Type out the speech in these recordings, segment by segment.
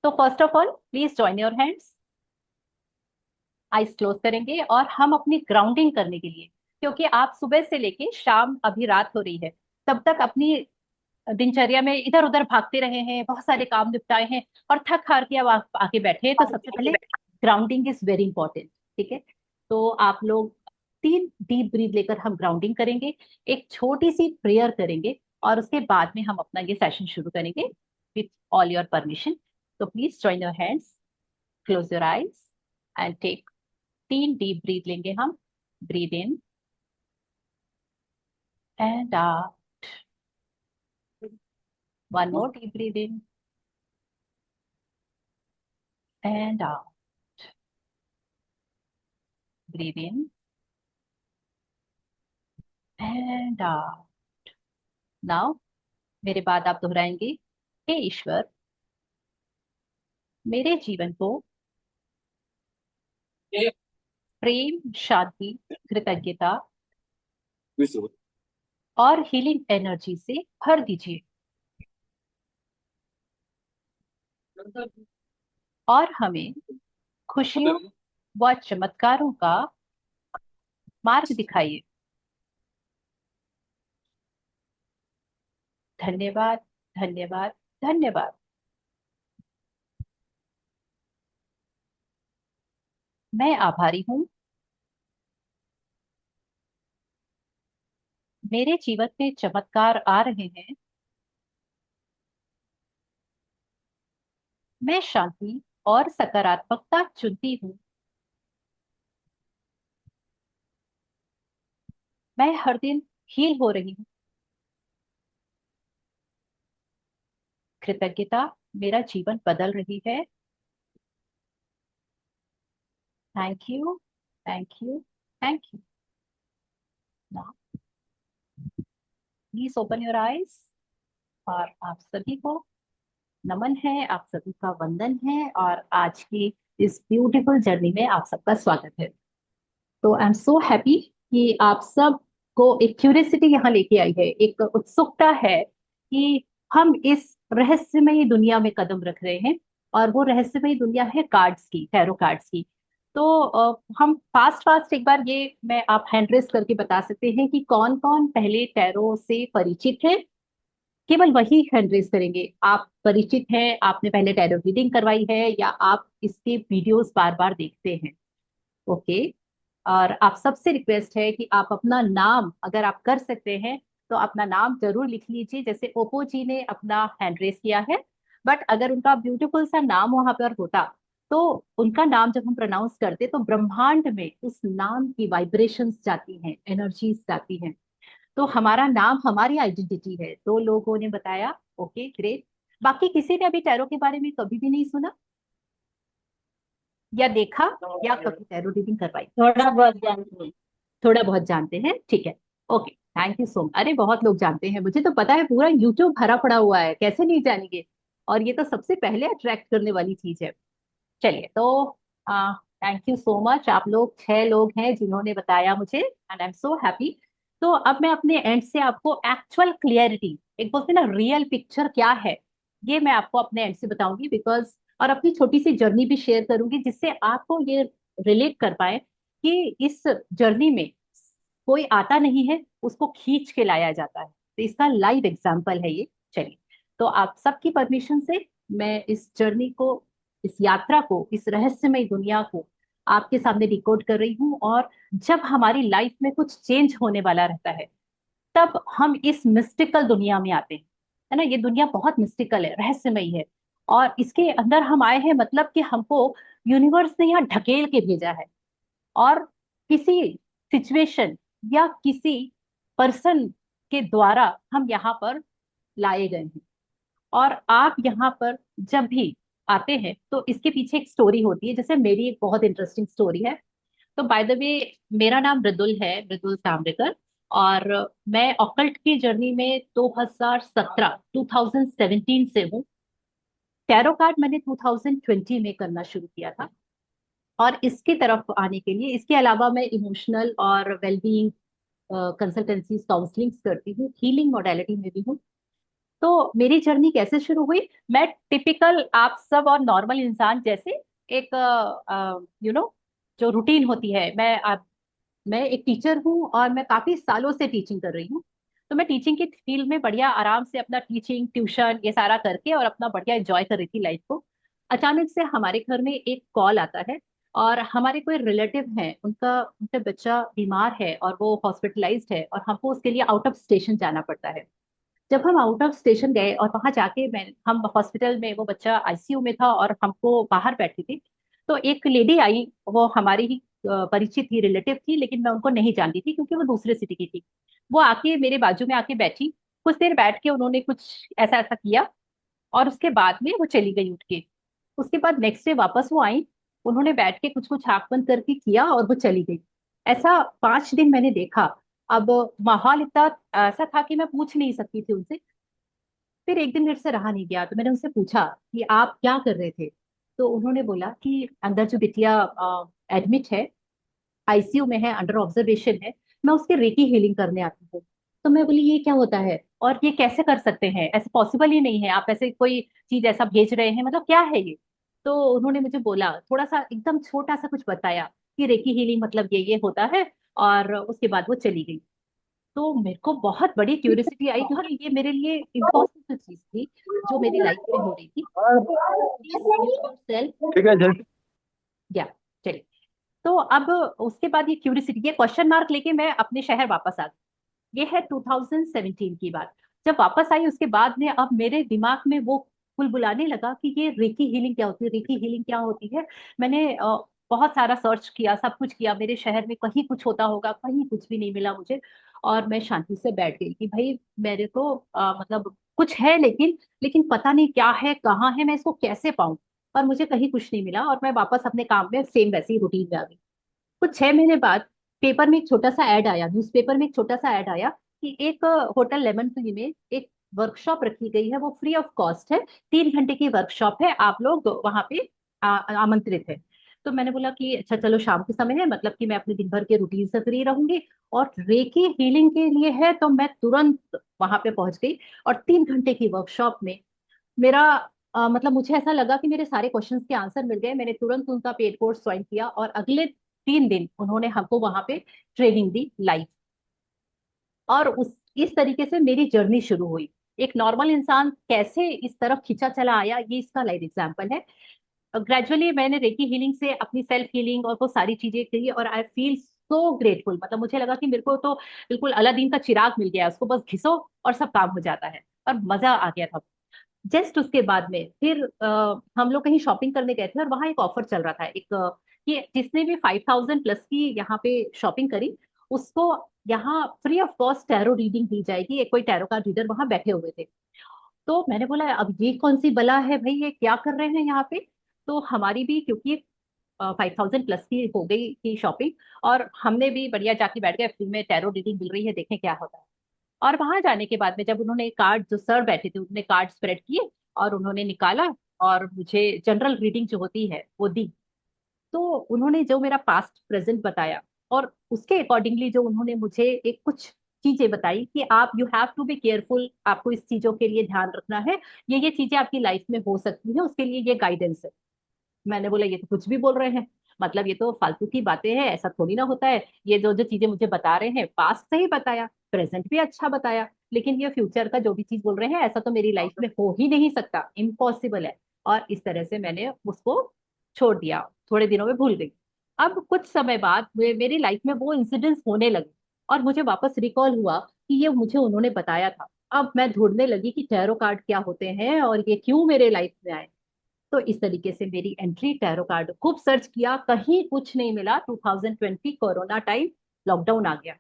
तो first of all please join your hands, eyes close करेंगे और हम अपनी ग्राउंडिंग करने के लिए, क्योंकि आप सुबह से लेके शाम अभी रात हो रही है तब तक अपनी दिनचर्या में इधर उधर भागते रहे हैं, बहुत सारे काम निपटाए हैं और थक हार के अब आप आके बैठे हैं, तो सबसे पहले ग्राउंडिंग इज वेरी इंपॉर्टेंट। ठीक है, तो आप लोग 3 डीप ब्रीथ लेकर हम ग्राउंडिंग करेंगे, एक छोटी सी प्रेयर करेंगे और उसके बाद में हम अपना ये सेशन शुरू करेंगे विथ ऑल योर परमिशन। तो please join your hands, close your eyes and take 3 deep breath लेंगे हम। Breathe in and out. One more deep breath in and out. Breathe in and out. Now मेरे बाद आप दोहराएंगे, हे ईश्वर, मेरे जीवन को प्रेम, शांति, कृतज्ञता और हीलिंग एनर्जी से भर दीजिए और हमें खुशियों व चमत्कारों का मार्ग दिखाइए। धन्यवाद, धन्यवाद, धन्यवाद। मैं आभारी हूँ, मेरे जीवन में चमत्कार आ रहे हैं। मैं शांति और सकारात्मकता चुनती हूँ। मैं हर दिन हील हो रही हूँ। कृतज्ञता मेरा जीवन बदल रही है। Thank you, thank you, thank you. Now please open your eyes. और आप सभी को नमन है, आप सभी का वंदन है और आज की इस ब्यूटीफुल जर्नी में आप सबका स्वागत है। तो आई एम सो हैप्पी कि आप सब को एक क्यूरियसिटी यहाँ लेके आई है, एक उत्सुकता है कि हम इस रहस्यमयी दुनिया में कदम रख रहे हैं। और वो रहस्यमयी दुनिया है कार्ड्स की, टैरो कार्ड्स की। तो हम फास्ट फास्ट एक बार ये मैं आप हैंड रेस करके बता सकते हैं कि कौन कौन पहले टैरो से परिचित है। केवल वही हैंड रेस करेंगे। आप परिचित हैं, आपने पहले टैरो रीडिंग करवाई है या आप इसके वीडियोस बार बार देखते हैं। ओके। और आप सबसे रिक्वेस्ट है कि आप अपना नाम अगर आप कर सकते हैं तो अपना नाम जरूर लिख लीजिए। जैसे ओप्पो जी ने अपना हैंड रेस किया है, बट अगर उनका ब्यूटीफुल सा नाम वहां पर होता तो उनका नाम जब हम प्रोनाउंस करते तो ब्रह्मांड में उस नाम की वाइब्रेशंस जाती हैं, एनर्जीज जाती हैं। तो हमारा नाम हमारी आइडेंटिटी है। 2 लोगों ने बताया। Okay, great. बाकी किसी ने अभी टैरो के बारे में कभी भी नहीं सुना या देखा या कभी टैरो रीडिंग करवाई? थोड़ा बहुत जानती हूँ। थोड़ा बहुत जानते हैं, ठीक है। Okay, thank you so much. अरे बहुत लोग जानते हैं, मुझे तो पता है, पूरा यूट्यूब भरा पड़ा हुआ है, कैसे नहीं जानेंगे। और ये तो सबसे पहले अट्रैक्ट करने वाली चीज है। चलिए, तो थैंक यू सो मच। आप लोग 6 लोग हैं जिन्होंने बताया मुझे and I am so happy. तो अब मैं अपने एंड से आपको एक्चुअल क्लियरिटी, एक बोलते हैं ना रियल पिक्चर क्या है, ये मैं आपको अपने एंड से बताऊंगी। बिकॉज और अपनी छोटी सी जर्नी भी शेयर करूंगी जिससे आपको ये रिलेट कर पाए कि इस जर्नी में कोई आता नहीं है, उसको खींच के लाया जाता है। तो इसका लाइव एग्जाम्पल है ये। चलिए, तो आप सबकी परमिशन से मैं इस जर्नी को, इस यात्रा को, इस रहस्यमय दुनिया को आपके सामने डिकोड कर रही हूँ। और जब हमारी लाइफ में कुछ चेंज होने वाला रहता है तब हम इस मिस्टिकल दुनिया में आते हैं। है ना, ये दुनिया बहुत मिस्टिकल है, रहस्यमयी है। और इसके अंदर हम आए हैं मतलब कि हमको यूनिवर्स ने यहाँ ढकेल के भेजा है। और किसी सिचुएशन या किसी पर्सन के द्वारा हम यहाँ पर लाए गए हैं। और आप यहाँ पर जब भी आते हैं तो इसके पीछे एक स्टोरी होती है। जैसे मेरी एक बहुत इंटरेस्टिंग स्टोरी है। तो बाय द वे, मेरा नाम मृदुल है, मृदुल ताम्रकर। और मैं ऑकल्ट की जर्नी में 2017 से हूँ। टैरो कार्ड मैंने 2020 में करना शुरू किया था। और इसकी तरफ आने के लिए, इसके अलावा मैं इमोशनल और वेलबींग कंसल्टेंसीज, काउंसलिंग्स करती हूँ, हीलिंग मोडेलिटी में भी हूँ। तो मेरी जर्नी कैसे शुरू हुई, मैं टिपिकल आप सब और नॉर्मल इंसान जैसे एक जो रूटीन होती है, मैं एक टीचर हूँ और मैं काफी सालों से टीचिंग कर रही हूँ। तो मैं टीचिंग की फील्ड में बढ़िया आराम से अपना टीचिंग ट्यूशन ये सारा करके और अपना बढ़िया एंजॉय कर रही थी लाइफ को। अचानक से हमारे घर में एक कॉल आता है, और हमारे कोई रिलेटिव हैं, उनका बच्चा बीमार है और वो हॉस्पिटलाइज्ड है, और हमको उसके लिए आउट ऑफ स्टेशन जाना पड़ता है। जब हम आउट ऑफ स्टेशन गए और वहां जाके मैं हम हॉस्पिटल में, वो बच्चा आईसीयू में था और हमको बाहर बैठी थी, तो एक लेडी आई, वो हमारी ही परिचित थी, रिलेटिव थी, लेकिन मैं उनको नहीं जानती थी क्योंकि वो दूसरे सिटी की थी। वो आके मेरे बाजू में आके बैठी, कुछ देर बैठ के उन्होंने कुछ ऐसा ऐसा किया, और उसके बाद में वो चली गई उठ के। उसके बाद नेक्स्ट डे वापस वो आई, उन्होंने बैठ के कुछ कुछ आंख बंद करके किया और वो चली गई। ऐसा 5 दिन मैंने देखा। अब माहौल इतना ऐसा था कि मैं पूछ नहीं सकती थी उनसे। फिर एक दिन मेरे से रहा नहीं गया, तो मैंने उनसे पूछा कि आप क्या कर रहे थे। तो उन्होंने बोला कि अंदर जो बिटिया एडमिट है, आईसीयू में है, अंडर ऑब्जर्वेशन है, मैं उसके रेकी हीलिंग करने आती हूँ। तो मैं बोली ये क्या होता है और ये कैसे कर सकते हैं, ऐसे पॉसिबल ही नहीं है, आप ऐसे कोई चीज ऐसा भेज रहे हैं, मतलब क्या है ये। तो उन्होंने मुझे बोला, थोड़ा सा एकदम छोटा सा कुछ बताया कि रेकी हीलिंग मतलब ये होता है, और उसके बाद वो चली गई। तो मेरे को बहुत बड़ी क्यूरियोसिटी आई, क्योंकि ये मेरे लिए इम्पॉसिबल चीज थी जो मेरी लाइफ में हो रही थी। Please mute your self. ठीक है जल्द। या, चलिए। तो अब उसके बाद ये क्यूरियोसिटी, ये क्वेश्चन मार्क लेके मैं अपने शहर वापस आ गई। ये है 2017 की बात। जब वापस आई उसके बाद में अब मेरे दिमाग में वो बुलबुलाने लगा कि ये रेकी हीलिंग क्या होती है, रेकी हीलिंग क्या होती है। मैंने बहुत सारा सर्च किया, सब कुछ किया, मेरे शहर में कहीं कुछ होता होगा, कहीं कुछ भी नहीं मिला मुझे। और मैं शांति से बैठ गई कि भाई मेरे को मतलब कुछ है, लेकिन पता नहीं क्या है, कहाँ है, मैं इसको कैसे पाऊं। और मुझे कहीं कुछ नहीं मिला, और मैं वापस अपने काम में सेम वैसी रूटीन में आ गई। कुछ 6 महीने बाद पेपर में एक छोटा सा ऐड आया, न्यूज़पेपर में एक छोटा सा ऐड आया कि एक होटल लेमन ट्री में एक वर्कशॉप रखी गई है, वो फ्री ऑफ कॉस्ट है, 3 घंटे की वर्कशॉप है, आप लोग वहां पे आमंत्रित है। तो मैंने बोला कि अच्छा चलो, शाम के समय है, मतलब कि मैं अपने दिन भर के रूटीन से फ्री रहूंगी, और रेकी हीलिंग के लिए है, तो मैं तुरंत वहां पे पहुंच गई। और 3 घंटे की वर्कशॉप में मेरा मतलब मुझे ऐसा लगा कि मेरे सारे क्वेश्चंस के आंसर मिल गए। मैंने तुरंत उनका पेड कोर्स ज्वाइन किया, और अगले 3 दिन उन्होंने हमको वहां पे ट्रेनिंग दी लाइव। और उस इस तरीके से मेरी जर्नी शुरू हुई। एक नॉर्मल इंसान कैसे इस तरफ खिंचा चला आया, ये इसका लाइव एग्जाम्पल है। ग्रेजुअली मैंने रेकी हीलिंग से अपनी सेल्फ हीलिंग और वो सारी चीजें की, और आई फील सो ग्रेटफुल। मतलब मुझे लगा कि मेरे को तो बिल्कुल अलादीन का चिराग मिल गया है, उसको बस घिसो और सब काम हो जाता है। और मजा आ गया था। जस्ट उसके बाद में फिर हम लोग कहीं शॉपिंग करने गए थे, और वहां एक ऑफर चल रहा था, एक कि जिसने भी 5,000 प्लस की यहाँ पे शॉपिंग करी, उसको यहाँ free of cost tarot reading दी जाएगी। एक कोई टैरो का रीडर वहां बैठे हुए थे। तो मैंने बोला अब ये कौन सी बला है भाई, ये क्या कर रहे हैं यहाँ पे। तो हमारी भी क्योंकि 5,000 प्लस की हो गई थी शॉपिंग, और हमने भी बढ़िया जाके बैठ गए, फ्री में टैरो रीडिंग मिल रही है, देखें क्या होता है। और वहां जाने के बाद में जब उन्होंने कार्ड, जो सर बैठे थे उन्होंने कार्ड स्प्रेड किए, और उन्होंने निकाला, और मुझे जनरल रीडिंग जो होती है वो दी। तो उन्होंने जो मेरा पास्ट प्रेजेंट बताया, और उसके अकॉर्डिंगली जो उन्होंने मुझे एक कुछ चीजें बताई कि आप you have to be careful, आपको इस चीजों के लिए ध्यान रखना है, ये चीजें आपकी लाइफ में हो सकती है, उसके लिए ये गाइडेंस है। मैंने बोला ये तो कुछ भी बोल रहे हैं, मतलब ये तो फालतू की बातें हैं, ऐसा थोड़ी ना होता है। ये जो जो चीजें मुझे बता रहे हैं, पास्ट सही बताया, प्रेजेंट भी अच्छा बताया, लेकिन ये फ्यूचर का जो भी चीज बोल रहे हैं, ऐसा तो मेरी लाइफ में हो ही नहीं सकता, इम्पॉसिबल है। और इस तरह से मैंने उसको छोड़ दिया, थोड़े दिनों में भूल गई। अब कुछ समय बाद मेरी लाइफ में वो इंसिडेंट्स होने लगे, और मुझे वापस रिकॉल हुआ कि ये मुझे उन्होंने बताया था। अब मैं ढूंढने लगी कि टैरो कार्ड क्या होते हैं और ये क्यों मेरे लाइफ में आए। तो इस तरीके से मेरी एंट्री टैरो कार्ड, खूब सर्च किया, कहीं कुछ नहीं मिला। 2020 कोरोना टाइम, लॉकडाउन आ गया,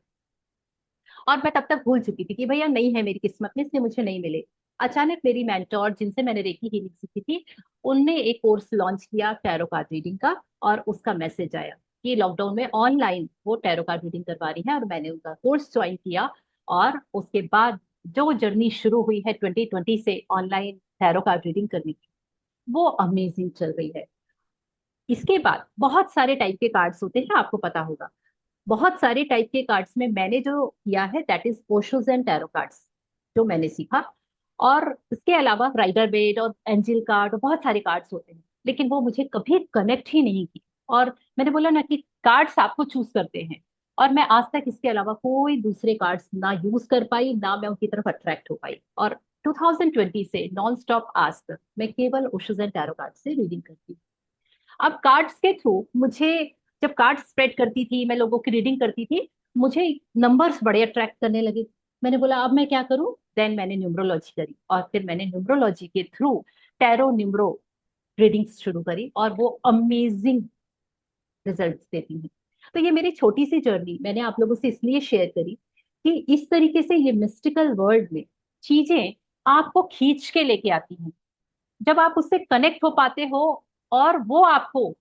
और मैं तब तक भूल चुकी थी कि भैया नहीं है मेरी किस्मत में, इसलिए मुझे नहीं मिले। अचानक मेरी मेंटोर, जिनसे मैंने रेकी हीलिंग सीखी थी, उनने एक कोर्स लॉन्च किया टैरो कार्ड रीडिंग का, और उसका मैसेज आया कि लॉकडाउन में ऑनलाइन वो टैरो कार्ड रीडिंग करवा रही है, और मैंने उनका कोर्स ज्वाइन किया। और उसके बाद जो जर्नी शुरू हुई है 2020 से ऑनलाइन टैरो कार्ड रीडिंग करने की, वो अमेजिंग चल रही है। इसके बाद बहुत सारे टाइप के कार्ड्स होते हैं, आपको पता होगा। बहुत सारे टाइप के कार्ड्स में मैंने जो किया है that is Osho's and tarot cards, जो मैंने सीखा। और इसके अलावा राइडर बेड और एंजल कार्ड और बहुत सारे कार्ड्स होते हैं, लेकिन वो मुझे कभी कनेक्ट ही नहीं की। और मैंने बोला ना कि कार्ड्स आपको चूज करते हैं, और मैं आज तक इसके अलावा कोई दूसरे कार्ड्स ना यूज कर पाई, ना मैं उनकी तरफ अट्रैक्ट हो पाई। और 2020 से नॉन स्टॉप आज तक मैं केवल ओशोज एंड टैरो कार्ड से रीडिंग करती हूँ। अब कार्ड्स के थ्रू मुझे, जब कार्ड स्प्रेड करती थी, मैं लोगों की रीडिंग करती थी, मुझे नंबर्स बड़े अट्रैक्ट करने लगे। मैंने बोला अब मैं क्या करूं। देन मैंने न्यूमरोलॉजी करी, और फिर मैंने न्यूमरोलॉजी के थ्रू टैरो न्यूमरो रीडिंग्स शुरू करी, और वो अमेजिंग रिजल्ट्स देती हैं। तो ये मेरी छोटी सी जर्नी मैंने आप लोगों से इसलिए शेयर करी कि इस तरीके से ये मिस्टिकल वर्ल्ड में चीजें आपको खींच के लेके आती हैं। जब आप उससे कनेक्ट हो पाते हो और वो आपको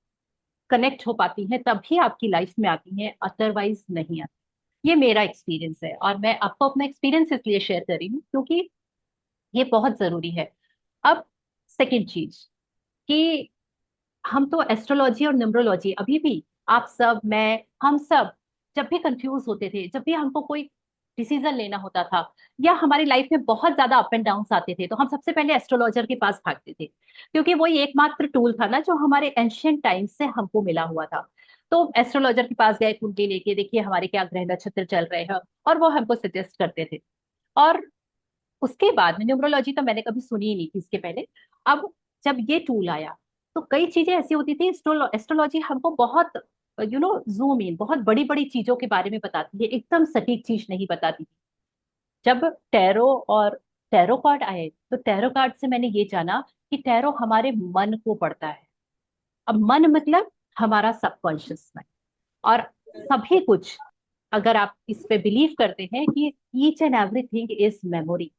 कनेक्ट हो पाती हैं, तभी आपकी लाइफ में आती हैं, अदरवाइज नहीं आती। ये मेरा एक्सपीरियंस है, और मैं आपको अपना एक्सपीरियंस इसलिए शेयर कर रही हूँ क्योंकि ये बहुत जरूरी है। अब सेकंड चीज कि हम तो एस्ट्रोलॉजी और न्यूमरोलॉजी अभी भी, आप सब, मैं, हम सब जब भी कंफ्यूज होते थे, जब भी हमको कोई डिसीजन लेना होता था, या हमारी लाइफ में बहुत ज्यादा अप एंड डाउन आते थे, तो हम सबसे पहले एस्ट्रोलॉजर के पास भागते थे, क्योंकि वही एकमात्र टूल था ना जो हमारे एंशियंट टाइम से हमको मिला हुआ था। तो एस्ट्रोलॉजर के पास गए, कुंडली लेके देखिए हमारे क्या ग्रह नक्षत्र चल रहे हैं, और वो हमको सजेस्ट करते थे। और उसके बाद में न्यूमरोलॉजी तो मैंने कभी सुनी ही नहीं थी इसके पहले। अब जब ये टूल आया, तो कई चीजें ऐसी होती थी, एस्ट्रोलॉजी हमको बहुत जूम इन, बहुत बड़ी बड़ी चीजों के बारे में बताती है, एकदम सटीक चीज नहीं बताती थी। जब टैरो और टैरो कार्ड आए, तो टैरो कार्ड से मैंने ये जाना कि टैरो हमारे मन को पढ़ता है। अब मन मतलब हमारा सबकॉन्शियस माइंड, और सभी कुछ, अगर आप इस पे बिलीव करते हैं कि each and everything is memory,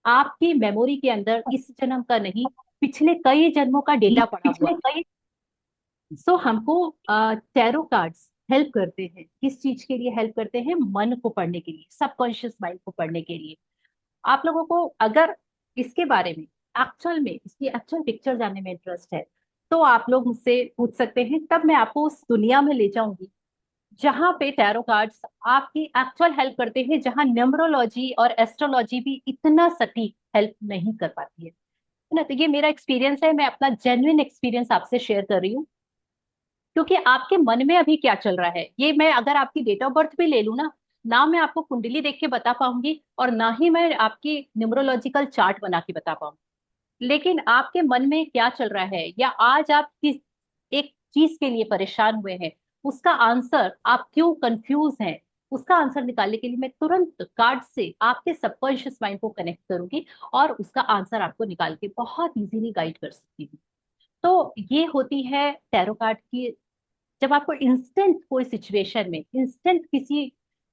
आपकी मेमोरी के अंदर इस जन्म का नहीं, पिछले कई जन्मों का डेटा पड़ा हुआ पिछले है। कई सो हमको टैरो कार्ड्स हेल्प करते हैं, किस चीज के लिए हेल्प करते हैं, मन को पढ़ने के लिए, सबकॉन्शियस माइंड को पढ़ने के लिए। आप लोगों को अगर इसके बारे में, एक्चुअल में इसकी एक्चुअल पिक्चर जानने में इंटरेस्ट है, तो आप लोग मुझसे पूछ सकते हैं, तब मैं आपको उस दुनिया में ले जाऊंगी जहां पे टैरो कार्ड्स आपकी एक्चुअल हेल्प करते हैं, जहां न्यूमरोलॉजी और एस्ट्रोलॉजी भी इतना सटीक हेल्प नहीं कर पाती है ना। तो ये मेरा एक्सपीरियंस है, मैं अपना जेन्युइन एक्सपीरियंस आपसे शेयर कर रही हूँ, क्योंकि आपके मन में अभी क्या चल रहा है, ये मैं अगर आपकी डेट ऑफ बर्थ भी ले लूँ ना, ना मैं आपको कुंडली देख के बता पाऊंगी, और ना ही मैं आपकी न्यूमरोलॉजिकल चार्ट बना के बता पाऊंगी। लेकिन आपके मन में क्या चल रहा है, या आज आप किस एक चीज के लिए परेशान हुए हैं, उसका आंसर, आप क्यों कंफ्यूज हैं, उसका आंसर निकालने के लिए मैं तुरंत कार्ड से आपके सबकॉन्शियस माइंड को कनेक्ट करूंगी, और उसका आंसर आपको निकाल के बहुत इजीली गाइड कर सकती हूँ। तो ये होती है टैरो कार्ड की। जब आपको इंस्टेंट कोई सिचुएशन में, इंस्टेंट किसी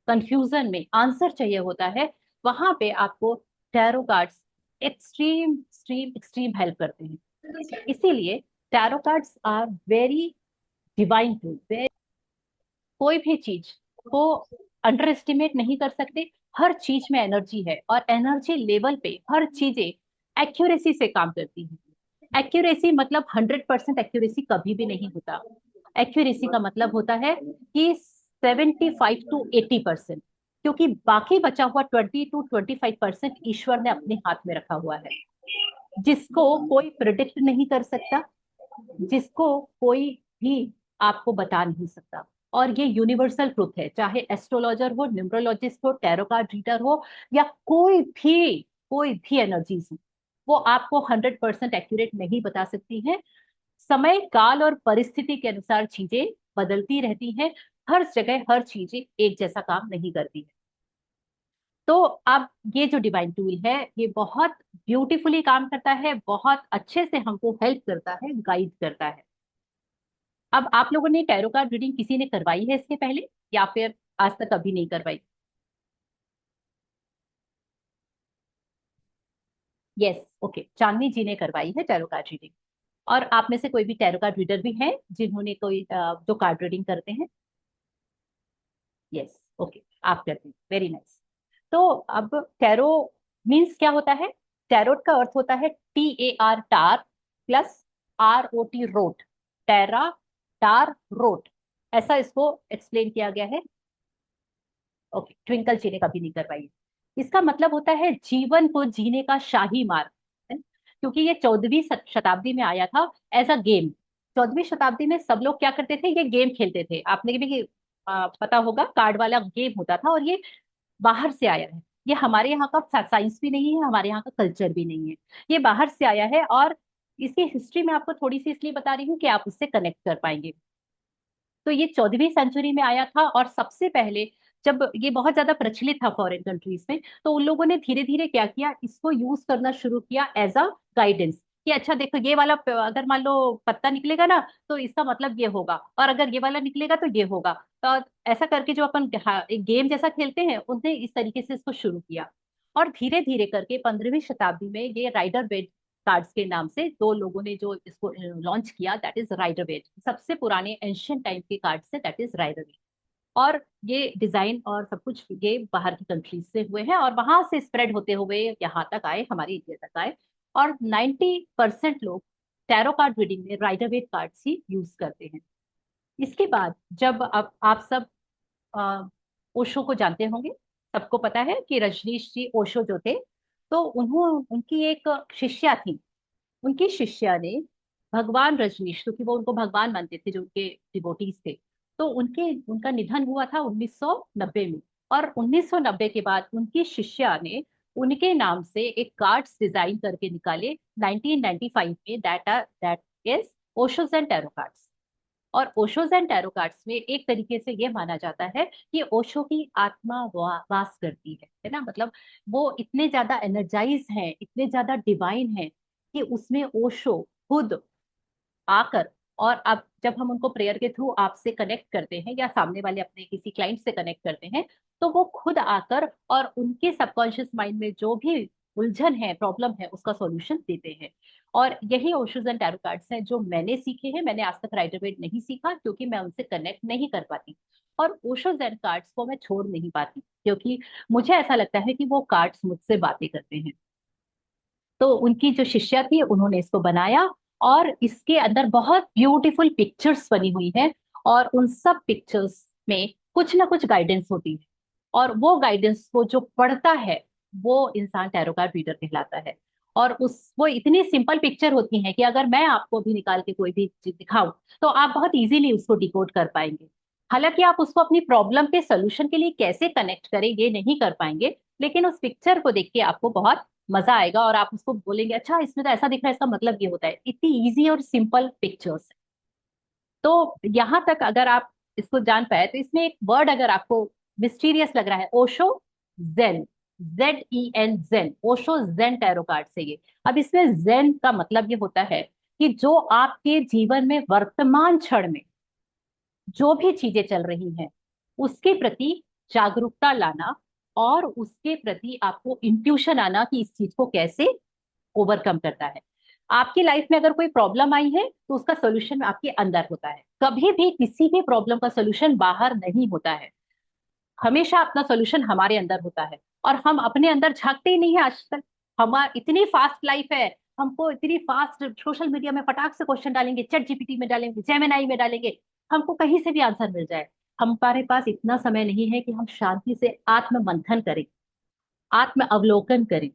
कंफ्यूजन में आंसर चाहिए होता है, वहां पे आपको tarot cards extreme extreme extreme help करते हैं। इसीलिए tarot cards are very divine tool. कोई भी चीज को अंडर एस्टिमेट नहीं कर सकते, हर चीज में एनर्जी है, और एनर्जी लेवल पे हर चीजें एक्यूरेसी से काम करती हैं। एक्यूरेसी मतलब 100% एक्यूरेसी कभी भी नहीं होता। एक्यूरेसी का मतलब होता है कि 75 to 80%, क्योंकि बाकी बचा हुआ 20 to 25% ईश्वर ने अपने हाथ में रखा हुआ है, जिसको कोई प्रिडिक्ट नहीं कर सकता, जिसको कोई भी आपको बता नहीं सकता। और ये यूनिवर्सल ट्रुथ है, चाहे एस्ट्रोलॉजर हो, न्यूमरोलॉजिस्ट हो, टैरो कार्ड रीडर हो, या कोई भी एनर्जीज हो, वो आपको 100% एक्यूरेट नहीं बता सकती है। समय काल और परिस्थिति के अनुसार चीजें बदलती रहती हैं, हर जगह हर चीजें एक जैसा काम नहीं करती है। तो अब ये जो डिवाइन टूल है, ये बहुत ब्यूटीफुली काम करता है, बहुत अच्छे से हमको हेल्प करता है, गाइड करता है। अब आप लोगों ने टैरो कार्ड रीडिंग किसी ने करवाई है इसके पहले, या फिर आज तक कभी नहीं करवाई? यस, ओके, चांदनी जी ने करवाई है टैरो कार्ड रीडिंग। और आप में से कोई भी टैरो कार्ड रीडर भी है जिन्होंने कोई जो कार्ड रीडिंग करते हैं? यस, ओके, आप करते हैं, वेरी नाइस। तो अब टैरो मीन्स क्या होता है? टैरोट का अर्थ होता है TAR, टार, प्लस ROT, रोट, टैरा, टार, रोट, ऐसा इसको एक्सप्लेन किया गया है। ओके, ट्विंकल जी ने कभी नहीं करवाई। इसका मतलब होता है जीवन को जीने का शाही मार्ग, है? क्योंकि ये 14वीं शताब्दी में आया था एज अ गेम। 14वीं शताब्दी में सब लोग क्या करते थे, ये गेम खेलते थे। आपने भी पता होगा, कार्ड वाला गेम होता था, और ये बाहर से आया है। ये हमारे यहाँ का साइंस भी नहीं है, हमारे यहाँ का कल्चर भी नहीं है, ये बाहर से आया है। और इसकी हिस्ट्री मैं आपको थोड़ी सी इसलिए बता रही हूँ कि आप उससे कनेक्ट कर पाएंगे। तो ये 14वीं सेंचुरी में आया था, और सबसे पहले जब ये बहुत ज्यादा प्रचलित था फॉरेन कंट्रीज में, तो उन लोगों ने धीरे धीरे क्या किया, इसको यूज करना शुरू किया एज अ गाइडेंस। कि अच्छा देखो, ये वाला अगर मान लो पत्ता निकलेगा ना, तो इसका मतलब ये होगा, और अगर ये वाला निकलेगा तो ये होगा। तो ऐसा करके जो अपन एक गेम जैसा खेलते हैं, उनने इस तरीके से इसको शुरू किया। और धीरे धीरे करके 15वीं शताब्दी में ये राइडर वेट कार्ड्स के नाम से दो लोगों ने जो इसको लॉन्च किया, दैट इज राइडर वेट। सबसे पुराने एंशियंट टाइम के कार्ड से, दैट इज राइडर वेट। और ये डिजाइन और सब कुछ ये बाहर की कंट्रीज से हुए हैं, और वहां से स्प्रेड होते हुए यहाँ तक आए, हमारे इंडिया तक आए। और 90% लोग टैरो कार्ड रीडिंग में राइडर वेट कार्ड्स ही यूज करते हैं। इसके बाद जब आप सब ओशो को जानते होंगे, सबको पता है कि रजनीश जी ओशो जो थे, तो उनकी एक शिष्या थी। उनकी शिष्या ने भगवान रजनीश, क्योंकि वो उनको भगवान मानते थे, जो उनके डिवोटीज थे, तो उनके उनका निधन हुआ था 1990 में। और 1990 के बाद उनकी शिष्या ने उनके नाम से एक कार्ड्स डिजाइन करके निकाले 1995 में, that is Osho's and tarot cards. और ओशोज एंड टैरो कार्ड्स में एक तरीके से ये माना जाता है कि ओशो की आत्मा वास करती है ना। मतलब वो इतने ज्यादा एनर्जाइज हैं, इतने ज्यादा डिवाइन हैं, कि उसमें ओशो खुद आकर, और अब जब हम उनको प्रेयर के थ्रू आपसे कनेक्ट करते हैं, या सामने वाले अपने किसी क्लाइंट से कनेक्ट करते हैं, तो वो खुद आकर और उनके सबकॉन्शियस माइंड में जो भी उलझन है, प्रॉब्लम है, उसका सॉल्यूशन देते हैं। और यही ओशोज एंड टैरो कार्ड्स हैं जो मैंने सीखे हैं। मैंने आज तक राइडर वेट नहीं सीखा, क्योंकि मैं उनसे कनेक्ट नहीं कर पाती। और ओशोज एंड कार्ड्स को मैं छोड़ नहीं पाती, क्योंकि मुझे ऐसा लगता है कि वो कार्ड्स मुझसे बातें करते हैं। तो उनकी जो शिष्या थी, उन्होंने इसको बनाया, और इसके अंदर बहुत ब्यूटीफुल पिक्चर्स बनी हुई हैं। और उन सब पिक्चर्स में कुछ ना कुछ गाइडेंस होती है, और वो गाइडेंस को जो पढ़ता है, वो इंसान टैरो कार्ड रीडर कहलाता है। और उस वो इतनी सिंपल पिक्चर होती हैं कि अगर मैं आपको भी निकाल के कोई भी चीज दिखाऊं, तो आप बहुत इजीली उसको डिकोड कर पाएंगे। हालांकि आप उसको अपनी प्रॉब्लम के सोल्यूशन के लिए कैसे कनेक्ट करें, ये नहीं कर पाएंगे, लेकिन उस पिक्चर को देख के आपको बहुत मजा आएगा, और आप उसको बोलेंगे अच्छा इसमें तो ऐसा दिख रहा है, इसका मतलब ये होता है। इतनी इजी और सिंपल पिक्चर्स। तो यहाँ तक अगर आप इसको जान पाए, तो इसमें एक वर्ड अगर आपको मिस्टीरियस लग रहा है, ओशो जेन, ZEN, जेन, ओशो जेन टैरो कार्ड से ये। अब इसमें जेन का मतलब ये होता है कि जो आपके जीवन में वर्तमान क्षण में जो भी चीजें चल रही हैं, उसके प्रति जागरूकता लाना, और उसके प्रति आपको इंट्यूशन आना कि इस चीज को कैसे ओवरकम करता है। आपकी लाइफ में अगर कोई प्रॉब्लम आई है, तो उसका सोल्यूशन आपके अंदर होता है। कभी भी किसी भी प्रॉब्लम का सोल्यूशन बाहर नहीं होता है, हमेशा अपना सोल्यूशन हमारे अंदर होता है। और हम अपने अंदर झांकते ही नहीं है आज तक। हमारी इतनी फास्ट लाइफ है, हमको इतनी फास्ट सोशल मीडिया में फटाक से क्वेश्चन डालेंगे, चैट जीपीटी में डालेंगे, जेमिनाई में डालेंगे, हमको कहीं से भी आंसर मिल जाए। हमारे पास इतना समय नहीं है कि हम शांति से आत्म मंथन करें, आत्म अवलोकन करें।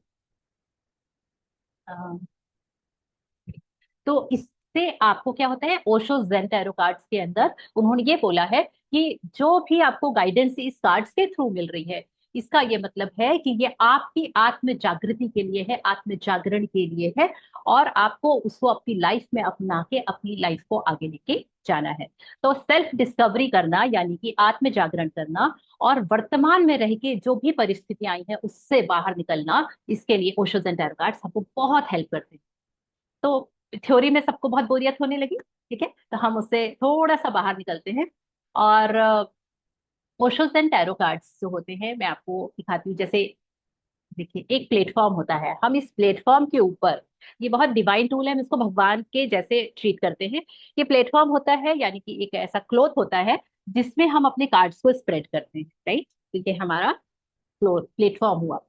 तो इससे आपको क्या होता है, ओशो जेन टैरो कार्ड्स के अंदर उन्होंने ये बोला है कि जो भी आपको गाइडेंस इस कार्ड्स के थ्रू मिल रही है, इसका ये मतलब है कि ये आपकी आत्म जागृति के लिए है, आत्म जागरण के लिए है। और आपको उसको अपनी लाइफ में अपना के अपनी लाइफ को आगे लेके जाना है। तो सेल्फ डिस्कवरी करना, यानी कि आत्म जागरण करना, और वर्तमान में रह के जो भी परिस्थितियां आई हैं उससे बाहर निकलना, इसके लिए ओशो जेन टैरो कार्ड्स हमको बहुत हेल्प करते हैं। तो थ्योरी में सबको बहुत बोरियत होने लगी, ठीक है, तो हम उससे थोड़ा सा बाहर निकलते हैं। और ओशोज एंड टैरो कार्ड्स जो होते हैं, मैं आपको दिखाती हूँ। जैसे देखिए, एक प्लेटफॉर्म होता है, हम इस प्लेटफॉर्म के ऊपर, ये बहुत डिवाइन टूल है, हम इसको भगवान के जैसे ट्रीट करते हैं। ये प्लेटफॉर्म होता है, यानी कि एक ऐसा क्लोथ होता है जिसमें हम अपने कार्ड्स को स्प्रेड करते हैं, राइट। तो ये हमारा प्लेटफॉर्म हुआ।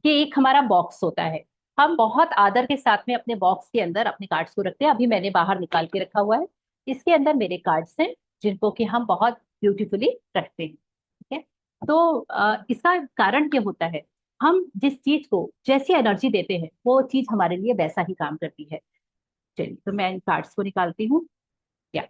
ये एक हमारा बॉक्स होता है, हम बहुत आदर के साथ में अपने बॉक्स के अंदर अपने कार्ड्स को रखते हैं। अभी मैंने बाहर निकाल के रखा हुआ है, इसके अंदर मेरे कार्ड्स हैं, जिनको कि हम बहुत ब्यूटीफुली रखते हैं, ठीक है। तो इसका कारण क्या होता है हम जिस चीज को जैसी एनर्जी देते हैं वो चीज हमारे लिए वैसा ही काम करती है। चलिए, तो मैं इन कार्ड्स को निकालती हूँ। क्या,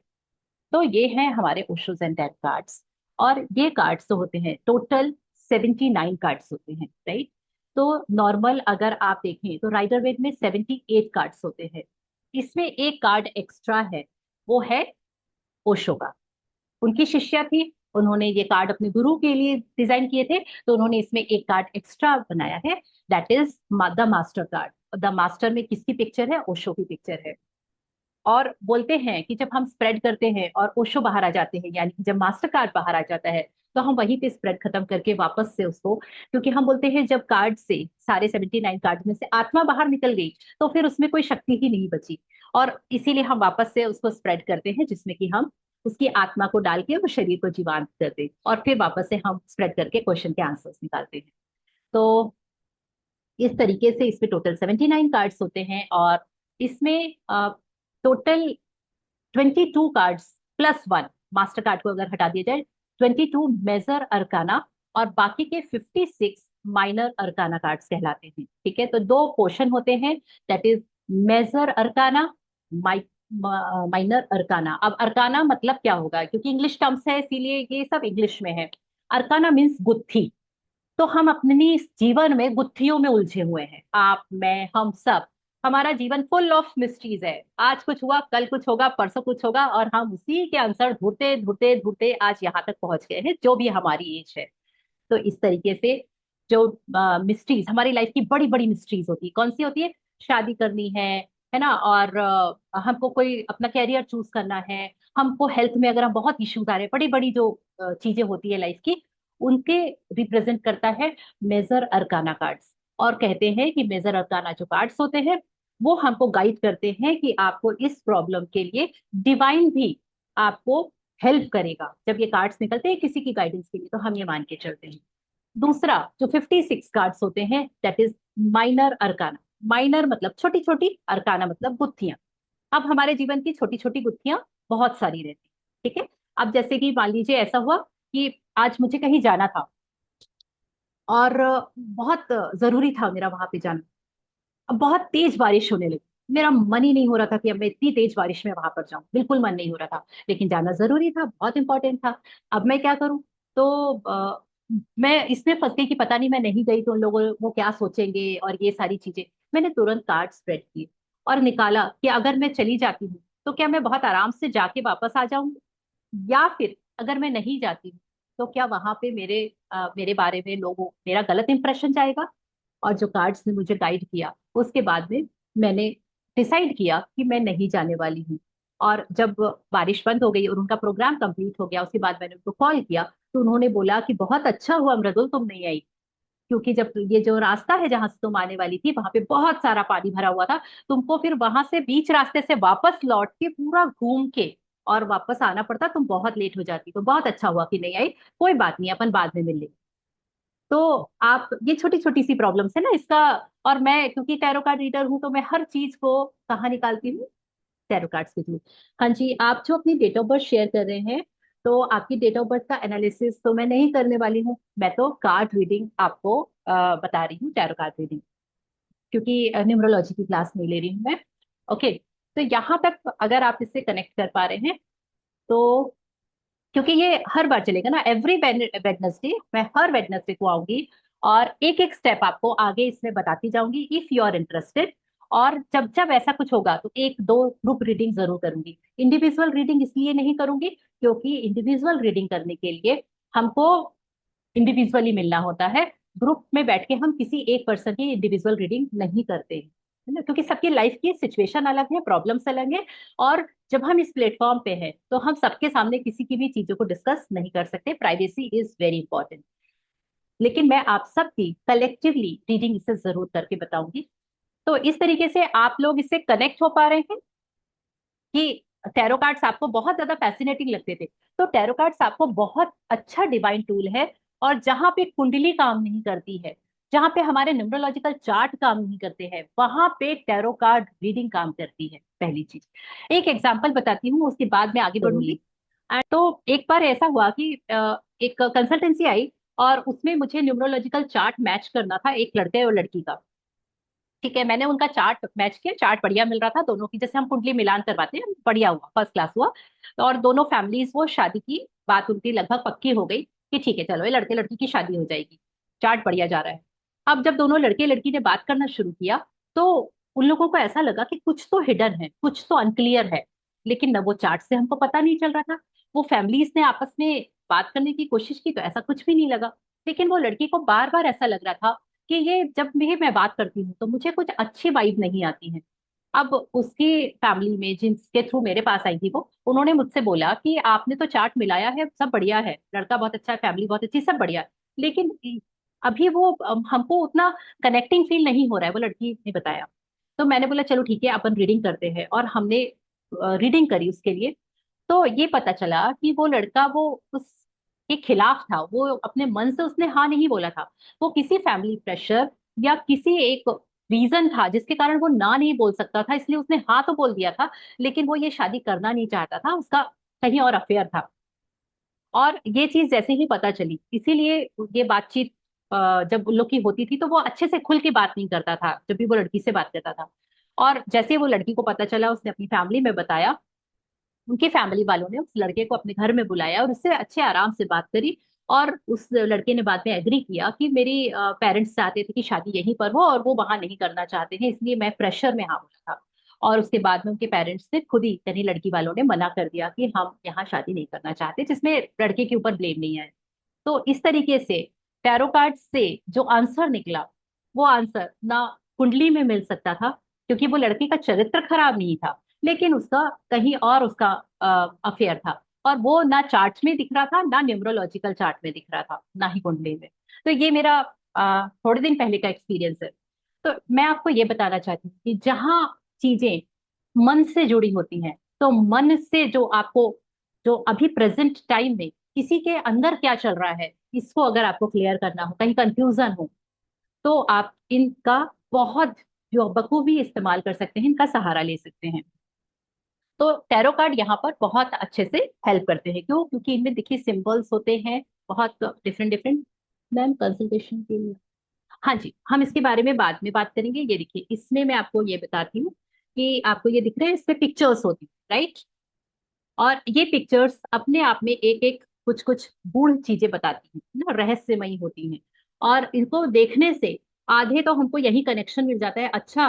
तो ये हैं हमारे ओशोज एंड डेथ कार्ड्स। और ये कार्ड्स तो होते हैं टोटल 79 कार्ड्स होते हैं, राइट। तो नॉर्मल अगर आप देखें तो राइडर वेट में 78 कार्ड्स होते हैं। इसमें एक कार्ड एक्स्ट्रा है, वो है ओशो का। उनकी शिष्या थी, उन्होंने ये कार्ड अपने गुरु के लिए डिजाइन किए थे, तो उन्होंने इसमें एक कार्ड एक्स्ट्रा बनाया है, that is the master card. The master में किसकी पिक्चर है? ओशो की पिक्चर है। और बोलते हैं कि जब हम स्प्रेड करते हैं और ओशो बाहर आ जाते हैं, यानी कि जब मास्टर कार्ड बाहर आ जाता है, तो हम वहीं पे स्प्रेड खत्म करके वापस से उसको, क्योंकि हम बोलते हैं जब कार्ड से, सारे 79 कार्ड में से आत्मा बाहर निकल गई, तो फिर उसमें कोई शक्ति ही नहीं बची। और इसीलिए हम वापस से उसको स्प्रेड करते हैं, जिसमें कि हम उसकी आत्मा को डाल के वो शरीर को जीवांत कर दे, और फिर वापस से हम स्प्रेड करके क्वेश्चन के आंसर्स निकालते हैं। तो इस तरीके से इसमें टोटल 79 कार्ड्स होते हैं। और इसमें total 22 cards plus one, master card को अगर हटा दिया जाए, 22 मेजर अरकाना, और बाकी के 56 माइनर अरकाना कार्ड्स कहलाते हैं। ठीक है, तो दो पोर्शन होते हैं, that is major arcana, minor arcana. अब अरकाना मतलब क्या होगा, क्योंकि इंग्लिश टर्म्स है इसीलिए ये सब इंग्लिश में है। अरकाना मीन्स गुत्थी। तो हम अपने इस जीवन में गुत्थियों में उलझे हुए हैं, आप, मैं, हम सब। हमारा जीवन फुल ऑफ मिस्ट्रीज है, आज कुछ हुआ, कल कुछ होगा, परसों कुछ होगा, और हम उसी के आंसर ढूंढते ढूंढते ढूंढते आज यहाँ तक पहुंच गए हैं, जो भी हमारी एज है। तो इस तरीके से जो मिस्ट्रीज, हमारी लाइफ की बड़ी बड़ी मिस्ट्रीज होती है, कौन सी होती है? शादी करनी है ना, और हमको कोई अपना कैरियर चूज करना है, हमको हेल्थ में अगर हम बहुत इश्यूज आ रहे हैं, बड़ी बड़ी जो चीजें होती है लाइफ की, उनके रिप्रेजेंट करता है मेजर अरकाना कार्ड्स। और कहते हैं कि मेजर अरकाना जो कार्ड्स होते हैं वो हमको गाइड करते हैं कि आपको इस प्रॉब्लम के लिए डिवाइन भी आपको हेल्प करेगा। जब ये कार्ड्स निकलते हैं किसी की गाइडेंस के लिए, तो हम ये मान के चलते हैं। दूसरा जो 56 कार्ड्स होते हैं, that is minor arcana. Minor मतलब छोटी छोटी, अरकाना मतलब गुत्थियां। अब हमारे जीवन की छोटी छोटी गुत्थियां बहुत सारी रहती हैं, ठीक है। अब जैसे कि मान लीजिए ऐसा हुआ कि आज मुझे कहीं जाना था, और बहुत जरूरी था मेरा वहां पे जाना। अब बहुत तेज बारिश होने लगी, मेरा मन ही नहीं हो रहा था कि अब मैं इतनी तेज बारिश में वहां पर जाऊं, बिल्कुल मन नहीं हो रहा था, लेकिन जाना जरूरी था, बहुत इंपॉर्टेंट था। अब मैं क्या करूं? तो मैं इसमें फंस गई कि पता नहीं मैं नहीं गई तो उन लोगों वो क्या सोचेंगे, और ये सारी चीजें। मैंने तुरंत कार्ड स्प्रेड किए और निकाला कि अगर मैं चली जाती हूँ तो क्या मैं बहुत आराम से जाके वापस आ जाऊंगी, या फिर अगर मैं नहीं जाती हूँ तो क्या वहां पे मेरे बारे में लोगों, मेरा गलत इंप्रेशन जाएगा। और जो कार्ड्स ने मुझे गाइड किया, उसके बाद में मैंने डिसाइड किया कि मैं नहीं जाने वाली हूँ। और जब बारिश बंद हो गई और उनका प्रोग्राम कंप्लीट हो गया, उसके बाद मैंने उनको कॉल किया, तो उन्होंने बोला कि बहुत अच्छा हुआ मृदुल तुम नहीं आई, क्योंकि जब ये जो रास्ता है जहां से तुम आने वाली थी वहां पे बहुत सारा पानी भरा हुआ था, तुमको फिर वहां से बीच रास्ते से वापस लौट के पूरा घूम के और वापस आना पड़ता, तुम बहुत लेट हो जाती, तो बहुत अच्छा हुआ कि नहीं आई। कोई बात नहीं, अपन बाद में मिल लेंगे। तो आप, ये छोटी छोटी सी प्रॉब्लम्स है ना इसका। और मैं क्योंकि टैरो कार्ड रीडर हूं, तो मैं हर चीज को कहाँ निकालती हूँ? टैरो कार्ड्स के थ्रू। हाँ जी, आप जो अपनी डेट ऑफ बर्थ शेयर कर रहे हैं, तो आपकी डेट ऑफ बर्थ का एनालिसिस तो मैं नहीं करने वाली हूँ, मैं तो कार्ड रीडिंग आपको बता रही हूँ, टैरो कार्ड रीडिंग, क्योंकि न्यूमरोलॉजी की क्लास नहीं ले रही हूँ मैं। ओके, तो यहाँ तक अगर आप इससे कनेक्ट कर पा रहे हैं, तो क्योंकि ये हर बार चलेगा ना, एवरी वेडनेसडे मैं हर वेडनेसडे को आऊंगी, और एक एक स्टेप आपको आगे इसमें बताती जाऊंगी, इफ यू आर इंटरेस्टेड। और जब जब ऐसा कुछ होगा तो एक दो ग्रुप रीडिंग जरूर करूंगी। इंडिविजुअल रीडिंग इसलिए नहीं करूंगी, क्योंकि इंडिविजुअल रीडिंग करने के लिए हमको इंडिविजुअली मिलना होता है। ग्रुप में बैठ के हम किसी एक पर्सन की इंडिविजुअल रीडिंग नहीं करते हैं, है ना, क्योंकि सबकी लाइफ की सिचुएशन अलग है, प्रॉब्लम्स अलग है। और जब हम इस प्लेटफॉर्म पे हैं तो हम सबके सामने किसी की भी चीजों को डिस्कस नहीं कर सकते, प्राइवेसी इज वेरी इंपॉर्टेंट। लेकिन मैं आप सबकी कलेक्टिवली रीडिंग इसे जरूर करके बताऊंगी। तो इस तरीके से आप लोग इससे कनेक्ट हो पा रहे हैं कि टैरो कार्ड्स आपको बहुत ज्यादा फैसिनेटिंग लगते थे, तो टैरो कार्ड्स आपको बहुत अच्छा डिवाइन टूल है। और जहां पे कुंडली काम नहीं करती है, जहां पे हमारे न्यूमरोलॉजिकल चार्ट काम नहीं करते हैं, वहां पे टैरो कार्ड रीडिंग काम करती है। पहली चीज, एक एग्जांपल बताती हूँ, उसके बाद मैं आगे जरूर। बढ़ूंगी। तो एक बार ऐसा हुआ कि एक कंसल्टेंसी आई, और उसमें मुझे न्यूमरोलॉजिकल चार्ट मैच करना था एक लड़के और लड़की का। ठीक है, मैंने उनका चार्ट मैच किया, चार्ट बढ़िया मिल रहा था दोनों की, जैसे हम कुंडली मिलान करवाते हैं, बढ़िया हुआ, फर्स्ट क्लास हुआ। और दोनों फैमिलीज, वो शादी की बात उनकी लगभग पक्की हो गई कि ठीक है चलो ये लड़के लड़की की शादी हो जाएगी, चार्ट बढ़िया जा रहा है। अब जब दोनों लड़के लड़की ने बात करना शुरू किया, तो उन लोगों को ऐसा लगा कि कुछ तो हिडन है, कुछ तो अनक्लियर है, लेकिन न वो चार्ट से हमको पता नहीं चल रहा था। वो फैमिलीज ने आपस में बात करने की कोशिश की तो ऐसा कुछ भी नहीं लगा, लेकिन वो लड़की को बार बार ऐसा लग रहा था कि ये जब भी मैं बात करती हूँ तो मुझे कुछ अच्छी वाइब नहीं आती है। अब उसकी फैमिली में जिसके थ्रू मेरे पास आई थी वो, उन्होंने मुझसे बोला कि आपने तो चार्ट मिलाया है, सब बढ़िया है, लड़का बहुत अच्छा है, फैमिली बहुत अच्छी, सब बढ़िया है, लेकिन अभी वो हमको उतना कनेक्टिंग फील नहीं हो रहा है, वो लड़की ने बताया। तो मैंने बोला चलो ठीक है अपन रीडिंग करते हैं, और हमने रीडिंग करी उसके लिए। तो ये पता चला कि वो लड़का वो उसके खिलाफ था, वो अपने मन से उसने हाँ नहीं बोला था, वो किसी फैमिली प्रेशर या किसी एक रीजन था जिसके कारण वो ना नहीं बोल सकता था, इसलिए उसने हाँ तो बोल दिया था, लेकिन वो ये शादी करना नहीं चाहता था, उसका कहीं और अफेयर था। और ये चीज जैसे ही पता चली, इसीलिए ये बातचीत जब उन लोग की होती थी तो वो अच्छे से खुल के बात नहीं करता था जब भी वो लड़की से बात करता था। और जैसे वो लड़की को पता चला, उसने अपनी फैमिली में बताया, उनकी फैमिली वालों ने उस लड़के को अपने घर में बुलाया और उससे अच्छे आराम से बात करी। और उस लड़के ने बाद में एग्री किया कि मेरी पेरेंट्स चाहते थे कि शादी यहीं पर हो और वो वहां नहीं करना चाहते हैं, इसलिए मैं प्रेशर में हाँ बोला था। और उसके बाद में उनके पेरेंट्स ने खुद ही, यानी लड़की वालों ने मना कर दिया कि हम यहाँ शादी नहीं करना चाहते, जिसमें लड़के के ऊपर ब्लेम नहीं है। तो इस तरीके से टैरो कार्ड से जो आंसर निकला, वो आंसर ना कुंडली में मिल सकता था, क्योंकि वो लड़के का चरित्र खराब नहीं था, लेकिन उसका कहीं और उसका अफेयर था, और वो ना चार्ट में दिख रहा था, ना न्यूमरोलॉजिकल चार्ट में दिख रहा था, ना ही कुंडली में। तो ये मेरा थोड़े दिन पहले का एक्सपीरियंस है। तो मैं आपको ये बताना चाहती हूँ कि जहाँ चीजें मन से जुड़ी होती हैं, तो मन से जो आपको, जो अभी प्रेजेंट टाइम में किसी के अंदर क्या चल रहा है, इसको अगर आपको क्लियर करना हो, कहीं कंफ्यूजन हो, तो आप इनका बहुत जो बखूबी इस्तेमाल कर सकते हैं, इनका सहारा ले सकते हैं। तो टैरो कार्ड यहाँ पर बहुत अच्छे से हेल्प करते हैं, क्यों? क्योंकि इनमें देखिए सिंबल्स होते हैं बहुत डिफरेंट डिफरेंट। मैम कंसल्टेशन के लिए, हाँ जी, हम इसके बारे में बाद में बात करेंगे। ये देखिए, इसमें मैं आपको ये बताती हूँ कि आपको ये दिख रहे हैं, इसमें पिक्चर्स होती है, राइट? और ये पिक्चर्स अपने आप में एक एक कुछ कुछ गूढ़ चीजें बताती हैं ना, रहस्यमयी होती हैं। और इनको देखने से आधे तो हमको यही कनेक्शन मिल जाता है। अच्छा,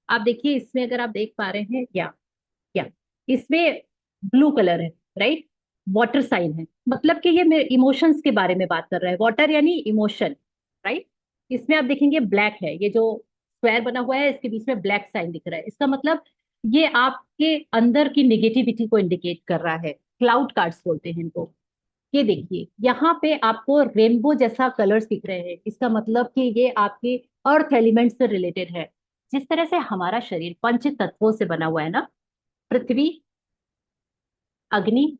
आप देखिए इसमें अगर आप देख पा रहे हैं, क्या इसमें ब्लू कलर है, राइट? वाटर साइन है, मतलब कि ये मेरे इमोशंस के बारे में बात कर रहा है, वाटर यानी इमोशन, राइट? इसमें आप देखेंगे ब्लैक है, ये जो स्क्वायर बना हुआ है इसके बीच में ब्लैक साइन दिख रहा है, इसका मतलब ये आपके अंदर की निगेटिविटी को इंडिकेट कर रहा है। क्लाउड कार्ड्स बोलते हैं इनको। ये देखिए यहाँ पे आपको रेनबो जैसा कलर्स दिख रहे हैं, इसका मतलब कि ये आपके अर्थ एलिमेंट से रिलेटेड है। जिस तरह से हमारा शरीर पंच तत्वों से बना हुआ है ना, पृथ्वी, अग्नि,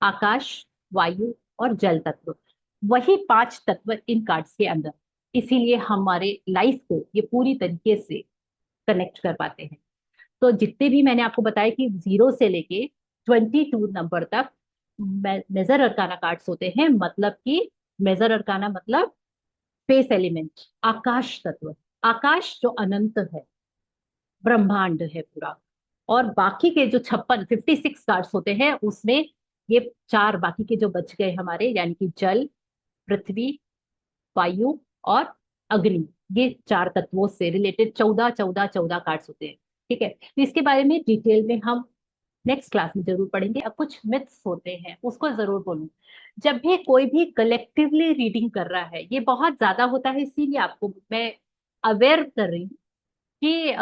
आकाश, वायु और जल तत्व, वही पांच तत्व इन कार्ड्स के अंदर, इसीलिए हमारे लाइफ को ये पूरी तरीके से कनेक्ट कर पाते हैं। तो जितने भी मैंने आपको बताया कि 0 से लेके 22 नंबर तक मेजर अरकाना कार्ड्स होते हैं, मतलब कि मेजर अरकाना मतलब स्पेस एलिमेंट, आकाश तत्व, आकाश जो अनंत है, ब्रह्मांड है पूरा। और बाकी के जो 56 कार्ड्स होते हैं उसमें ये चार बाकी के जो बच गए हमारे, यानी कि जल, पृथ्वी, वायु और अग्नि, ये चार तत्वों से रिलेटेड 14 कार्ड्स होते हैं। ठीक है, तो इसके बारे में डिटेल में हम नेक्स्ट क्लास में जरूर पढ़ेंगे। अब कुछ मिथ्स होते हैं उसको जरूर बोलूं। जब भी कोई भी कलेक्टिवली रीडिंग कर रहा है, ये बहुत ज्यादा होता है, इसीलिए आपको मैं अवेयर कर रही हूँ कि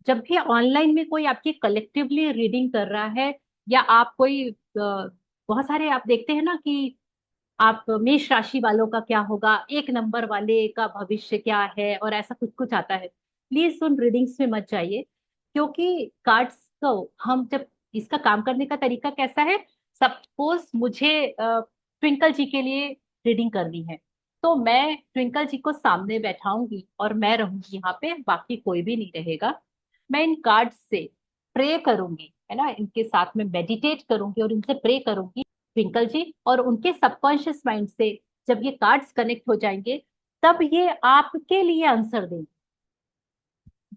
जब भी ऑनलाइन में कोई आपकी कलेक्टिवली रीडिंग कर रहा है, या आप कोई बहुत सारे आप देखते हैं ना कि आप मेष राशि वालों का क्या होगा, एक नंबर वाले का भविष्य क्या है, और ऐसा कुछ कुछ आता है, प्लीज उन रीडिंग्स में मत जाइए। क्योंकि कार्ड्स को हम जब, इसका काम करने का तरीका कैसा है, सपोज मुझे ट्विंकल जी के लिए रीडिंग करनी है, तो मैं ट्विंकल जी को सामने बैठाऊंगी और मैं रहूंगी यहाँ पे, बाकी कोई भी नहीं रहेगा। मैं इन कार्ड्स से प्रे करूंगी, है ना, इनके साथ में मेडिटेट करूंगी और इनसे प्रे करूंगी ट्विंकल जी, और उनके सबकॉन्शियस माइंड से जब ये कार्ड्स कनेक्ट हो जाएंगे तब ये आपके लिए आंसर देंगे।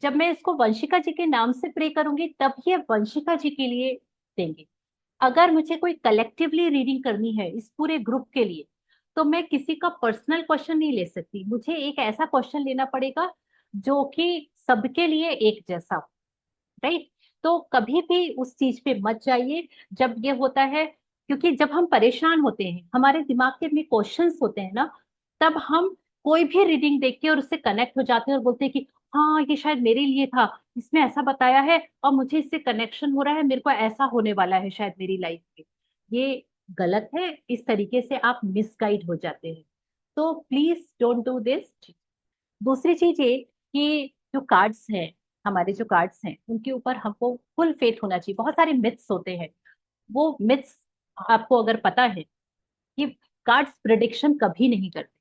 जब मैं इसको वंशिका जी के नाम से प्रे करूंगी तब ये वंशिका जी के लिए देंगे। अगर मुझे कोई कलेक्टिवली रीडिंग करनी है इस पूरे ग्रुप के लिए, तो मैं किसी का पर्सनल क्वेश्चन नहीं ले सकती, मुझे एक ऐसा क्वेश्चन लेना पड़ेगा जो कि सबके लिए एक जैसा हो। राइट। तो कभी भी उस चीज पे मत जाइए जब ये होता है, क्योंकि जब हम परेशान होते हैं, हमारे दिमाग के में क्वेश्चंस होते हैं ना, तब हम कोई भी रीडिंग देख के और उससे कनेक्ट हो जाते हैं और बोलते हैं कि हाँ ये शायद मेरे लिए था, इसमें ऐसा बताया है और मुझे इससे कनेक्शन हो रहा है, मेरे को ऐसा होने वाला है शायद मेरी लाइफ में। ये गलत है, इस तरीके से आप मिसगाइड हो जाते हैं। तो प्लीज डोंट डू दिस। दूसरी चीज ये कि जो कार्ड्स हैं, हमारे जो कार्ड्स हैं उनके ऊपर हमको फुल फेथ होना चाहिए। बहुत सारे मिथ्स होते हैं, वो मिथ्स आपको अगर पता है कि कार्ड्स प्रिडिक्शन कभी नहीं करते,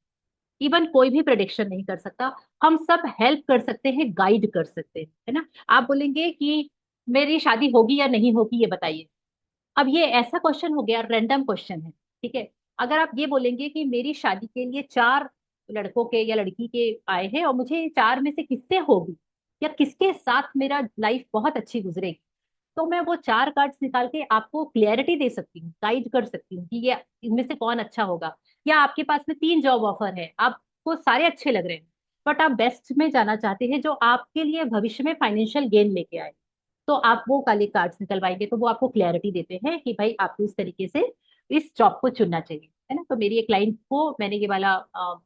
इवन कोई भी प्रिडिक्शन नहीं कर सकता। हम सब हेल्प कर सकते हैं, गाइड कर सकते हैं, है ना। आप बोलेंगे कि मेरी शादी होगी या नहीं होगी ये बताइए। अब ये ऐसा क्वेश्चन हो गया, रैंडम क्वेश्चन है, ठीक है। अगर आप ये बोलेंगे कि मेरी शादी के लिए चार लड़कों के या लड़की के आए हैं और मुझे चार में से किससे होगी या किसके साथ मेरा लाइफ बहुत अच्छी गुजरेगी, तो मैं वो चार कार्ड्स निकाल के आपको क्लियरिटी दे सकती हूँ, गाइड कर सकती हूँ कि ये इनमें से कौन अच्छा होगा। या आपके पास में तीन जॉब ऑफर है, आपको सारे अच्छे लग रहे हैं, बट आप बेस्ट में जाना चाहते हैं जो आपके लिए भविष्य में फाइनेंशियल गेन लेके आए, तो आप वो काले कार्ड्स निकलवाएंगे तो वो आपको क्लैरिटी देते हैं कि भाई आपको इस तरीके से इस जॉब को चुनना चाहिए, है ना। तो मेरी एक क्लाइंट को मैंने ये वाला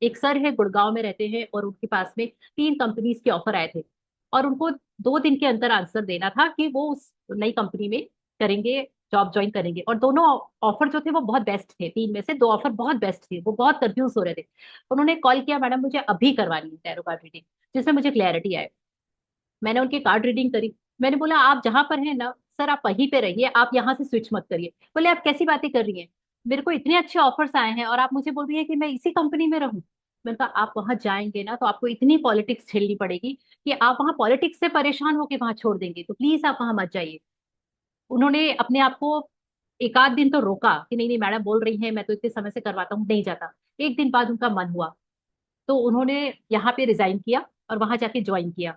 एक सर है गुड़गांव में रहते हैं और उनके पास में तीन कंपनीज के ऑफर आए थे और उनको 2 दिन के अंदर आंसर देना था कि वो उस नई कंपनी में करेंगे, जॉब ज्वाइन करेंगे। और दोनों ऑफर जो थे वो बहुत बेस्ट थे, तीन में से दो ऑफर बहुत बेस्ट थे, वो बहुत कंफ्यूज हो रहे थे। उन्होंने कॉल किया, मैडम मुझे अभी करवानी है टैरो कार्ड रीडिंग जिसमें मुझे क्लैरिटी आए। मैंने उनकी कार्ड रीडिंग करी। मैंने बोला आप जहां पर हैं ना सर, आप वहीं पे रहिए, आप यहाँ से स्विच मत करिए। बोले आप कैसी बातें कर रही हैं, मेरे को इतने अच्छे ऑफर्स आए हैं और आप मुझे बोल रही है कि मैं इसी कंपनी में रहूं। मैंने कहा आप वहां जाएंगे ना तो आपको इतनी पॉलिटिक्स झेलनी पड़ेगी कि आप वहां पॉलिटिक्स से परेशान होकर वहां छोड़ देंगे, तो प्लीज आप वहां मत जाइए। उन्होंने अपने आप को एक आध दिन तो रोका कि नहीं नहीं मैडम बोल रही है, मैं तो इतने समय से करवाता हूँ, नहीं जाता। एक दिन बाद उनका मन हुआ तो उन्होंने यहाँ पे रिजाइन किया और वहां जाके ज्वाइन किया।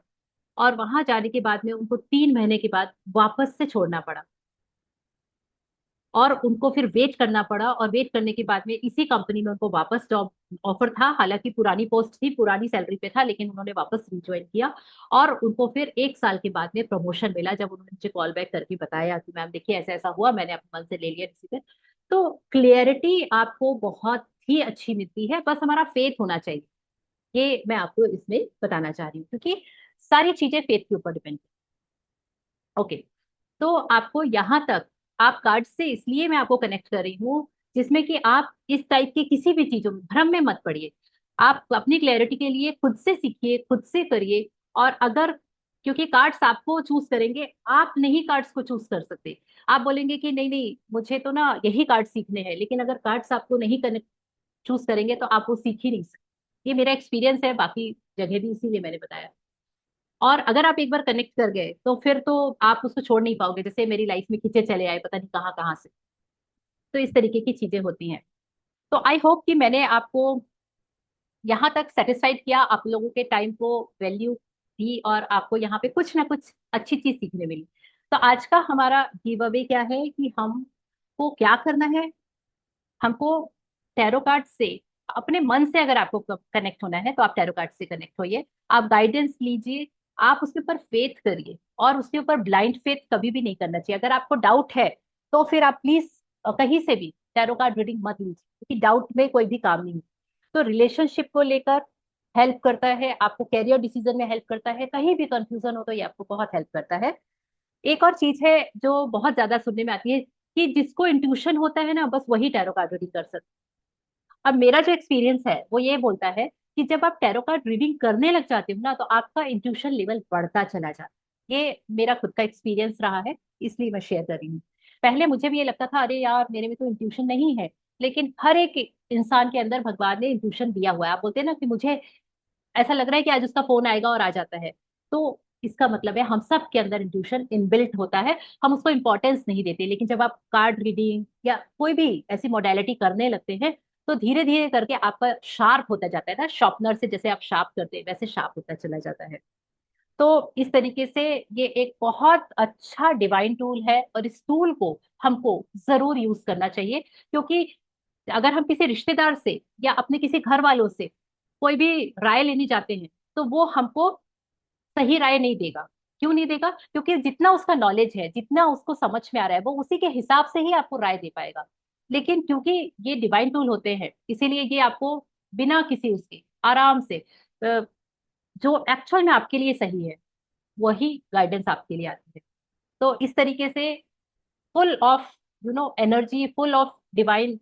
और वहां जाने के बाद में उनको 3 महीने के बाद वापस से छोड़ना पड़ा और उनको फिर वेट करना पड़ा, और वेट करने के बाद में इसी कंपनी में उनको वापस जॉब ऑफर था। हालांकि पुरानी पोस्ट थी, पुरानी सैलरी पे था, लेकिन उन्होंने वापस रिज्वाइन किया और उनको फिर 1 साल के बाद में प्रमोशन मिला। जब उन्होंने मुझे कॉल बैक करके बताया कि मैम देखिए ऐसा ऐसा हुआ, मैंने अपने मन से ले लिया डिसीजन। तो क्लियरिटी आपको बहुत ही अच्छी मिलती है, बस हमारा फेथ होना चाहिए। ये मैं आपको इसमें बताना चाह रही हूँ, क्योंकि सारी चीजें फेथ के ऊपर डिपेंड। ओके। तो आपको यहाँ तक, आप कार्ड से इसलिए मैं आपको कनेक्ट कर रही हूँ जिसमें कि आप इस टाइप की किसी भी चीजों में भ्रम में मत पड़िए। आप अपनी क्लैरिटी के लिए खुद से सीखिए, खुद से करिए। और अगर, क्योंकि कार्ड्स आपको चूज करेंगे, आप नहीं कार्ड्स को चूज कर सकते। आप बोलेंगे कि नहीं नहीं मुझे तो ना यही कार्ड सीखने हैं, लेकिन अगर कार्ड्स आपको नहीं कनेक्ट चूज करेंगे तो आप वो सीख ही नहीं सकते। ये मेरा एक्सपीरियंस है, बाकी जगह भी इसीलिए मैंने बताया। और अगर आप एक बार कनेक्ट कर गए तो फिर तो आप उसको छोड़ नहीं पाओगे, जैसे मेरी लाइफ में खींचे चले आए पता नहीं कहाँ कहाँ से। तो इस तरीके की चीजें होती हैं। तो आई होप कि मैंने आपको यहाँ तक सेटिस्फाइड किया, आप लोगों के टाइम को वैल्यू दी और आपको यहाँ पे कुछ ना कुछ अच्छी चीज सीखने मिली। तो आज का हमारा गिव अवे क्या है कि हमको क्या करना है, हमको टैरो कार्ड से अपने मन से, अगर आपको कनेक्ट होना है तो आप टैरो कार्ड से कनेक्ट होइए, आप गाइडेंस लीजिए, आप उसके ऊपर फेथ करिए। और उसके ऊपर ब्लाइंड फेथ कभी भी नहीं करना चाहिए। अगर आपको डाउट है तो फिर आप प्लीज कहीं से भी टैरो कार्ड रीडिंग मत लीजिए, क्योंकि डाउट में कोई भी काम नहीं है। तो रिलेशनशिप को लेकर हेल्प करता है, आपको कैरियर डिसीजन में हेल्प करता है, कहीं भी कंफ्यूजन हो तो ये आपको बहुत हेल्प करता है। एक और चीज है जो बहुत ज्यादा सुनने में आती है कि जिसको इंट्यूशन होता है ना बस वही टैरो कार्ड रीडिंग कर सकता है। अब मेरा जो एक्सपीरियंस है वो ये बोलता है कि जब आप टैरो कार्ड रीडिंग करने लग जाते हो ना तो आपका इंट्यूशन लेवल बढ़ता चला जाता है। ये मेरा खुद का एक्सपीरियंस रहा है, इसलिए मैं शेयर कर रही हूँ। पहले मुझे भी ये लगता था अरे यार मेरे में तो इंट्यूशन नहीं है, लेकिन हर एक इंसान के अंदर भगवान ने इंट्यूशन दिया हुआ है। आप बोलते हैं ना कि मुझे ऐसा लग रहा है कि आज उसका फोन आएगा और आ जाता है, तो इसका मतलब है हम सब के अंदर इंट्यूशन इनबिल्ट होता है। हम उसको इंपॉर्टेंस नहीं देते, लेकिन जब आप कार्ड रीडिंग या कोई भी ऐसी मोडेलिटी करने लगते हैं तो धीरे धीरे करके आपका शार्प होता जाता है ना, शॉर्पनर से जैसे आप शार्प करते हैं वैसे शार्प होता चला जाता है। तो इस तरीके से ये एक बहुत अच्छा डिवाइन टूल है, और इस टूल को हमको जरूर यूज करना चाहिए। क्योंकि अगर हम किसी रिश्तेदार से या अपने किसी घर वालों से कोई भी राय लेने जाते हैं, तो वो हमको सही राय नहीं देगा। क्यों नहीं देगा? क्योंकि जितना उसका नॉलेज है, जितना उसको समझ में आ रहा है, वो उसी के हिसाब से ही आपको राय दे पाएगा। लेकिन क्योंकि ये डिवाइन टूल होते हैं, इसीलिए ये आपको बिना किसी उसके आराम से जो एक्चुअल में आपके लिए सही है वही गाइडेंस आपके लिए आती है। तो इस तरीके से full of energy, full of divine,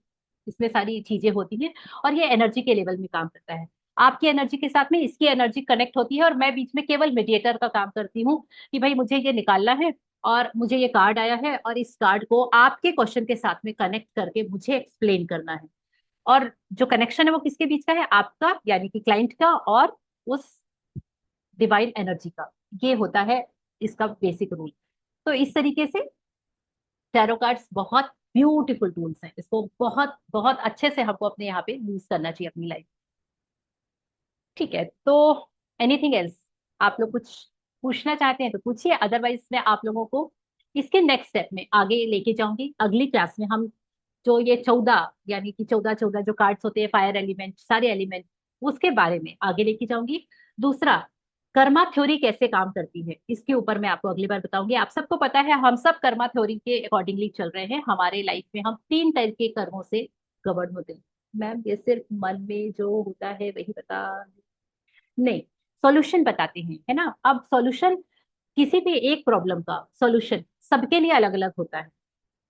इसमें सारी चीजें होती हैं। और ये एनर्जी के लेवल में काम करता है। आपकी एनर्जी के साथ में इसकी एनर्जी कनेक्ट होती है, और मैं बीच में केवल मीडिएटर का काम करती हूँ कि भाई मुझे ये निकालना है, और मुझे ये कार्ड आया है, और इस कार्ड को आपके क्वेश्चन के साथ में कनेक्ट करके मुझे एक्सप्लेन करना है। और जो कनेक्शन है वो किसके बीच का है? आपका यानी कि क्लाइंट का और उस डिवाइन एनर्जी का। ये होता है इसका बेसिक रूल। तो इस तरीके से टैरो कार्ड्स बहुत ब्यूटीफुल टूल्स हैं, इसको बहुत बहुत अच्छे से हमको अपने यहाँ पे यूज करना चाहिए अपनी लाइफ। ठीक है, तो एनीथिंग एल्स आप लोग कुछ पूछना चाहते हैं तो पूछिए, अदरवाइज मैं आप लोगों को इसके नेक्स्ट स्टेप में आगे लेके जाऊंगी। अगली क्लास में हम जो ये 14 यानी कि 14 14 जो कार्ड्स होते हैं, फायर एलिमेंट, सारे एलिमेंट, उसके बारे में आगे लेके जाऊंगी। दूसरा, कर्मा थ्योरी कैसे काम करती है इसके ऊपर मैं आपको अगली बार बताऊंगी। आप सबको पता है हम सब कर्मा थ्योरी के अकॉर्डिंगली चल रहे हैं। हमारे लाइफ में हम 3 टाइप के कर्मों से गवर्न होते हैं। मैम ये सिर्फ मन में जो होता है वही बता? नहीं, सॉल्यूशन बताते हैं, है ना। अब सॉल्यूशन, किसी भी एक प्रॉब्लम का सॉल्यूशन सबके लिए अलग अलग होता है।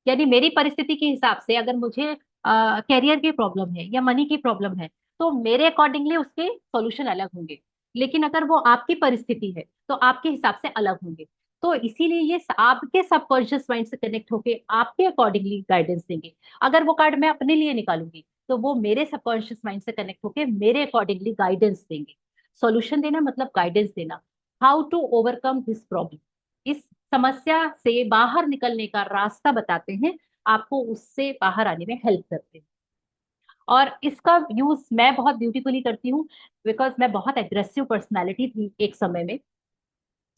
यानी मेरी परिस्थिति के हिसाब से अगर मुझे कैरियर की प्रॉब्लम है या मनी की प्रॉब्लम है, तो मेरे अकॉर्डिंगली उसके सॉल्यूशन अलग होंगे। लेकिन अगर वो आपकी परिस्थिति है तो आपके हिसाब से अलग होंगे। तो इसीलिए ये आपके सबकॉन्शियस माइंड से कनेक्ट होके आपके अकॉर्डिंगली गाइडेंस देंगे। अगर वो कार्ड मैं अपने लिए निकालूंगी तो वो मेरे सबकॉन्शियस माइंड से कनेक्ट होके मेरे अकॉर्डिंगली गाइडेंस देंगे। सॉल्यूशन देना मतलब गाइडेंस देना, how to overcome this problem, इस समस्या से बाहर निकलने का रास्ता बताते हैं, आपको उससे बाहर आने में हेल्प करते हैं। और इसका यूज मैं बहुत ब्यूटीफुली करती हूँ, बिकॉज मैं बहुत एग्रेसिव पर्सनालिटी थी एक समय में।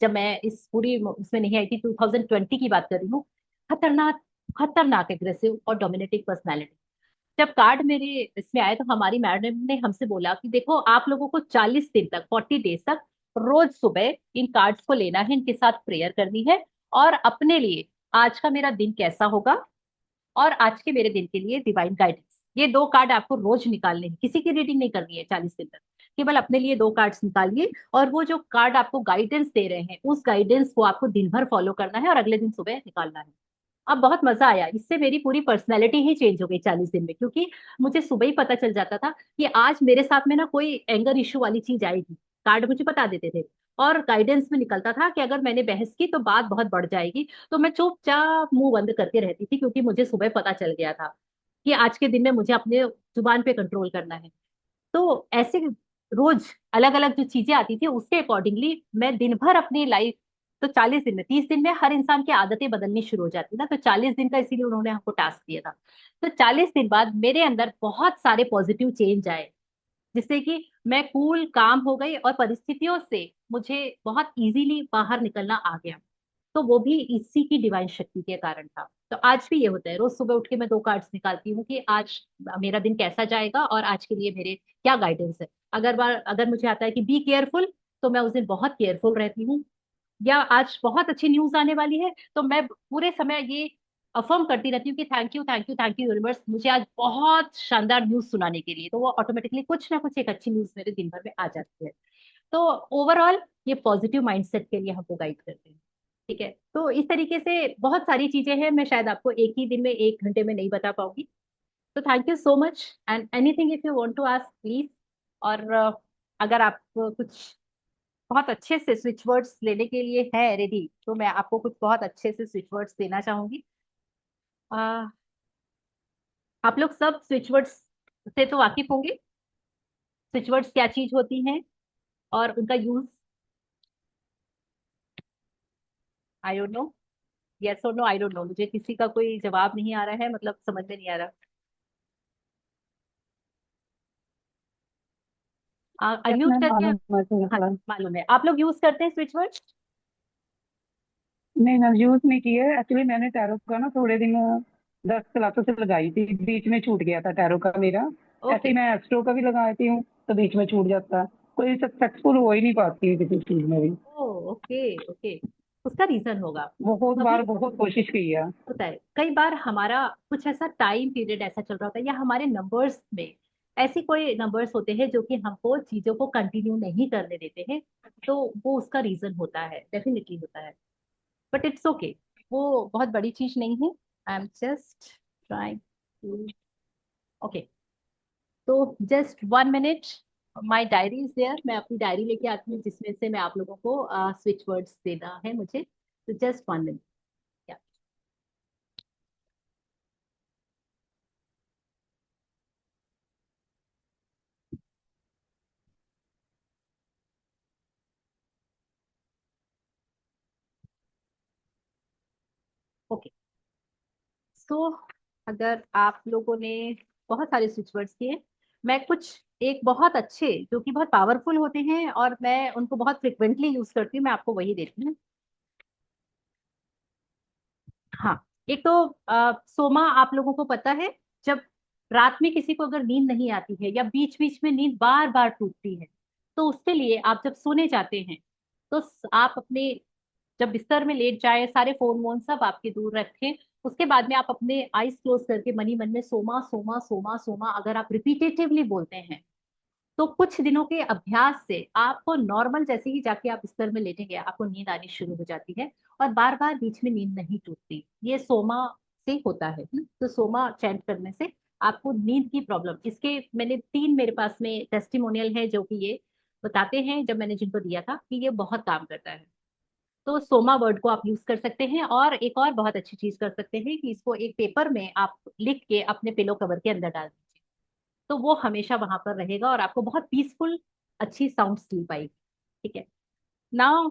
जब मैं इस पूरी उसमें नहीं आई थी, 2020 की बात कर रही हूँ। खतरनाक, खतरनाक एग्रेसिव और डोमिनेटिंग पर्सनालिटी। जब कार्ड मेरे इसमें आए तो हमारी मैडम ने हमसे बोला कि देखो आप लोगों को 40 दिन तक, 40 डेज तक रोज सुबह इन कार्ड्स को लेना है, इनके साथ प्रेयर करनी है, और अपने लिए आज का मेरा दिन कैसा होगा और आज के मेरे दिन के लिए डिवाइन गाइडेंस, ये 2 कार्ड आपको रोज निकालने हैं। किसी की रीडिंग नहीं करनी है 40 दिन तक, केवल अपने लिए 2 कार्ड्स निकालिए, और वो जो कार्ड आपको गाइडेंस दे रहे हैं उस गाइडेंस को आपको दिन भर फॉलो करना है और अगले दिन सुबह निकालना है। अब बहुत मजा आया, इससे मेरी पूरी पर्सनैलिटी ही चेंज हो गई 40 दिन में। क्योंकि मुझे सुबह ही पता चल जाता था कि आज मेरे साथ में ना कोई एंगर इश्यू वाली चीज आएगी, कार्ड मुझे बता देते थे। और गाइडेंस में निकलता था कि अगर मैंने बहस की तो बात बहुत बढ़ जाएगी, तो मैं चुपचाप मुंह बंद करके रहती थी, क्योंकि मुझे सुबह पता चल गया था कि आज के दिन में मुझे अपने जुबान पे कंट्रोल करना है। तो ऐसे रोज अलग अलग जो चीजें आती थी उसके अकॉर्डिंगली मैं दिन भर अपनी लाइफ, तो 40 दिन में, 30 दिन में हर इंसान की आदतें बदलनी शुरू हो जाती ना, तो 40 दिन का इसीलिए उन्होंने हमको टास्क दिया था। तो 40 दिन बाद मेरे अंदर बहुत सारे पॉजिटिव चेंज आए, जिससे कि मैं कूल काम हो गई और परिस्थितियों से मुझे बहुत इजीली बाहर निकलना आ गया। तो वो भी इसी की डिवाइन शक्ति के कारण था। तो आज भी ये होता है, रोज सुबह उठ के मैं 2 कार्ड्स निकालती हूँ कि आज मेरा दिन कैसा जाएगा और आज के लिए मेरे क्या गाइडेंस है। अगर मुझे आता है कि बी केयरफुल, तो मैं उस दिन बहुत केयरफुल रहती हूँ। या आज बहुत अच्छी न्यूज आने वाली है, तो मैं पूरे समय ये अफर्म करती रहती हूँ कि thank you thank you thank you universe, मुझे आज बहुत शानदार न्यूज सुनाने के लिए। तो वो ऑटोमेटिकली कुछ ना कुछ एक अच्छी न्यूज मेरे दिन भर में आ जाती है। तो ओवरऑल ये पॉजिटिव माइंडसेट के लिए हमको गाइड करते हैं। ठीक है, तो इस तरीके से बहुत सारी चीजें हैं, मैं शायद आपको एक ही दिन में 1 घंटे में नहीं बता पाऊंगी। तो thank you so much, and anything if you want to ask please. और अगर आप कुछ बहुत अच्छे से स्विच वर्ड्स लेने के लिए है रेडी, तो मैं आपको कुछ बहुत अच्छे से स्विच वर्ड्स देना चाहूंगी। अ, आप लोग सब स्विच वर्ड्स से तो वाकिफ होंगे, स्विच वर्ड्स क्या चीज होती हैं और उनका use. I don't know, yes और नो, आई डोंट नो, मुझे किसी का कोई जवाब नहीं आ रहा है, मतलब समझ में नहीं आ रहा। यस अनम्यूट मैम, करके। मालूम है थोड़ा हाँ, थोड़ा। मालूम है आप लोग यूज करते हैं स्विच वर्ड। नहीं मैम, यूज नहीं की है एक्चुअली। मैंने टैरो का ना थोड़े दिन 10 क्लासेस से लगाई थी, बीच में छूट गया था टैरो का मेरा। ऐसे ओके। ही मैं एस्ट्रो का भी लगाती हूँ, तो बीच में छूट जाता है। कोई सक्सेसफुल हो ही नहीं पाती है किसी चीज में भी। ओ ओके ओके। उसका रीजन होगा। बहुत कभी बार बहुत कोशिश की है। होता है कई बार हमारा कुछ ऐसा टाइम पीरियड ऐसा चल रहा होता है या हमारे नंबर्स में ऐसी कोई नंबर्स होते हैं जो कि हमको चीजों को कंटिन्यू नहीं करने देते हैं। तो वो उसका रीजन होता है, डेफिनेटली होता है। बट इट्स ओके, वो बहुत बड़ी चीज नहीं है। I am just trying to. Okay, तो just 1 minute. My diary is there, मैं अपनी डायरी लेके आती हूँ जिसमें से मैं आप लोगों को स्विच वर्ड्स देना है मुझे। तो जस्ट 1 मिनट। ओके, सो अगर आप लोगों ने बहुत सारे स्विच वर्ड्स किए, मैं कुछ एक बहुत अच्छे जो कि बहुत पावरफुल होते हैं और मैं उनको बहुत फ्रिक्वेंटली यूज करती हूँ, मैं आपको वही देती हूँ। हाँ, एक तो सोमा आप लोगों को पता है, जब रात में किसी को अगर नींद नहीं आती है या बीच बीच में नींद बार बार टूटती है, तो उसके लिए आप जब सोने जाते हैं तो आप अपने जब बिस्तर में लेट जाए, सारे फोन वोन सब आपके दूर रखें। उसके बाद में आप अपने आईज क्लोज करके मनी मन में सोमा सोमा सोमा सोमा अगर आप रिपीटेटिवली बोलते हैं, तो कुछ दिनों के अभ्यास से आपको नॉर्मल जैसे ही जाके आप बिस्तर में लेटेंगे आपको नींद आनी शुरू हो जाती है और बार बार बीच में नींद नहीं टूटती। ये सोमा से होता है। तो सोमा चैंट करने से आपको नींद की प्रॉब्लम, इसके मैंने 3 मेरे पास में टेस्टिमोनियल है जो कि ये बताते हैं जब मैंने जिनको दिया था कि ये बहुत काम करता है। तो सोमा वर्ड को आप यूज कर सकते हैं और एक और बहुत अच्छी चीज कर सकते हैं कि इसको एक पेपर में आप लिख के अपने पिलो कवर के अंदर डाल दीजिए, तो वो हमेशा वहां पर रहेगा और आपको बहुत पीसफुल अच्छी साउंड स्लीप आएगी। ठीक है। नाउ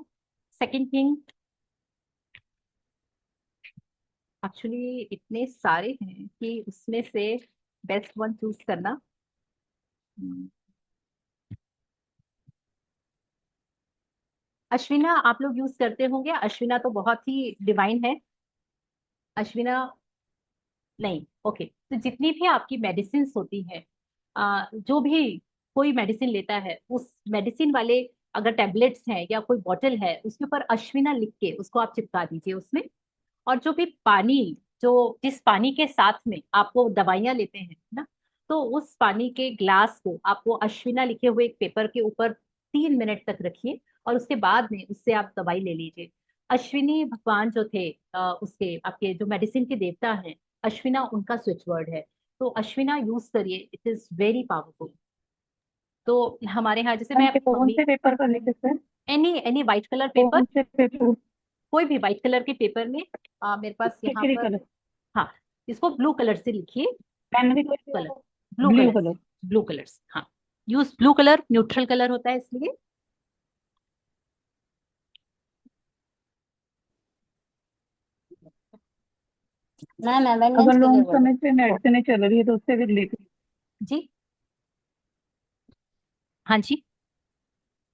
सेकंड थिंग, एक्चुअली इतने सारे हैं कि उसमें से बेस्ट वन चूज करना। हम्म, अश्विना आप लोग यूज करते होंगे, अश्विना तो बहुत ही डिवाइन है। अश्विना नहीं, ओके। तो जितनी भी आपकी मेडिसिन होती हैं, जो भी कोई मेडिसिन लेता है उस मेडिसिन वाले अगर टेबलेट्स हैं या कोई बॉटल है उसके ऊपर अश्विना लिख के उसको आप चिपका दीजिए उसमें। और जो भी पानी, जो जिस पानी के साथ में आप वो दवाइयां लेते हैं ना, तो उस पानी के ग्लास को आप वो अश्विना लिखे हुए एक पेपर के ऊपर 3 मिनट तक रखिए और उसके बाद में उससे आप दवाई ले लीजिए। अश्विनी भगवान जो थे, उसके आपके जो मेडिसिन के देवता हैं, अश्विना उनका स्विच वर्ड है। तो अश्विना यूज करिए, इट इज वेरी पावरफुल। तो हमारे यहाँ जैसे मैम मैं ये अपनी कौन मम्मी, से पेपर पर लिखे थे? Any any white colour paper, कौन से पेपर? कोई भी व्हाइट कलर के पेपर में, मेरे पास यहाँ केसरी पर। कलर? हाँ, इसको ब्लू कलर से लिखिए। पेन भी कलर, ब्लू ब्लू कलर से, कलर? ब्लू कलर से, हाँ। Use blue colour, neutral colour होता है इसलिए। मैम अगर एवेंडेंस कलर लॉन्ग बोलो। समय से मेडिसिन चल रही है तो उससे भी रिलीफ? जी, हाँ जी।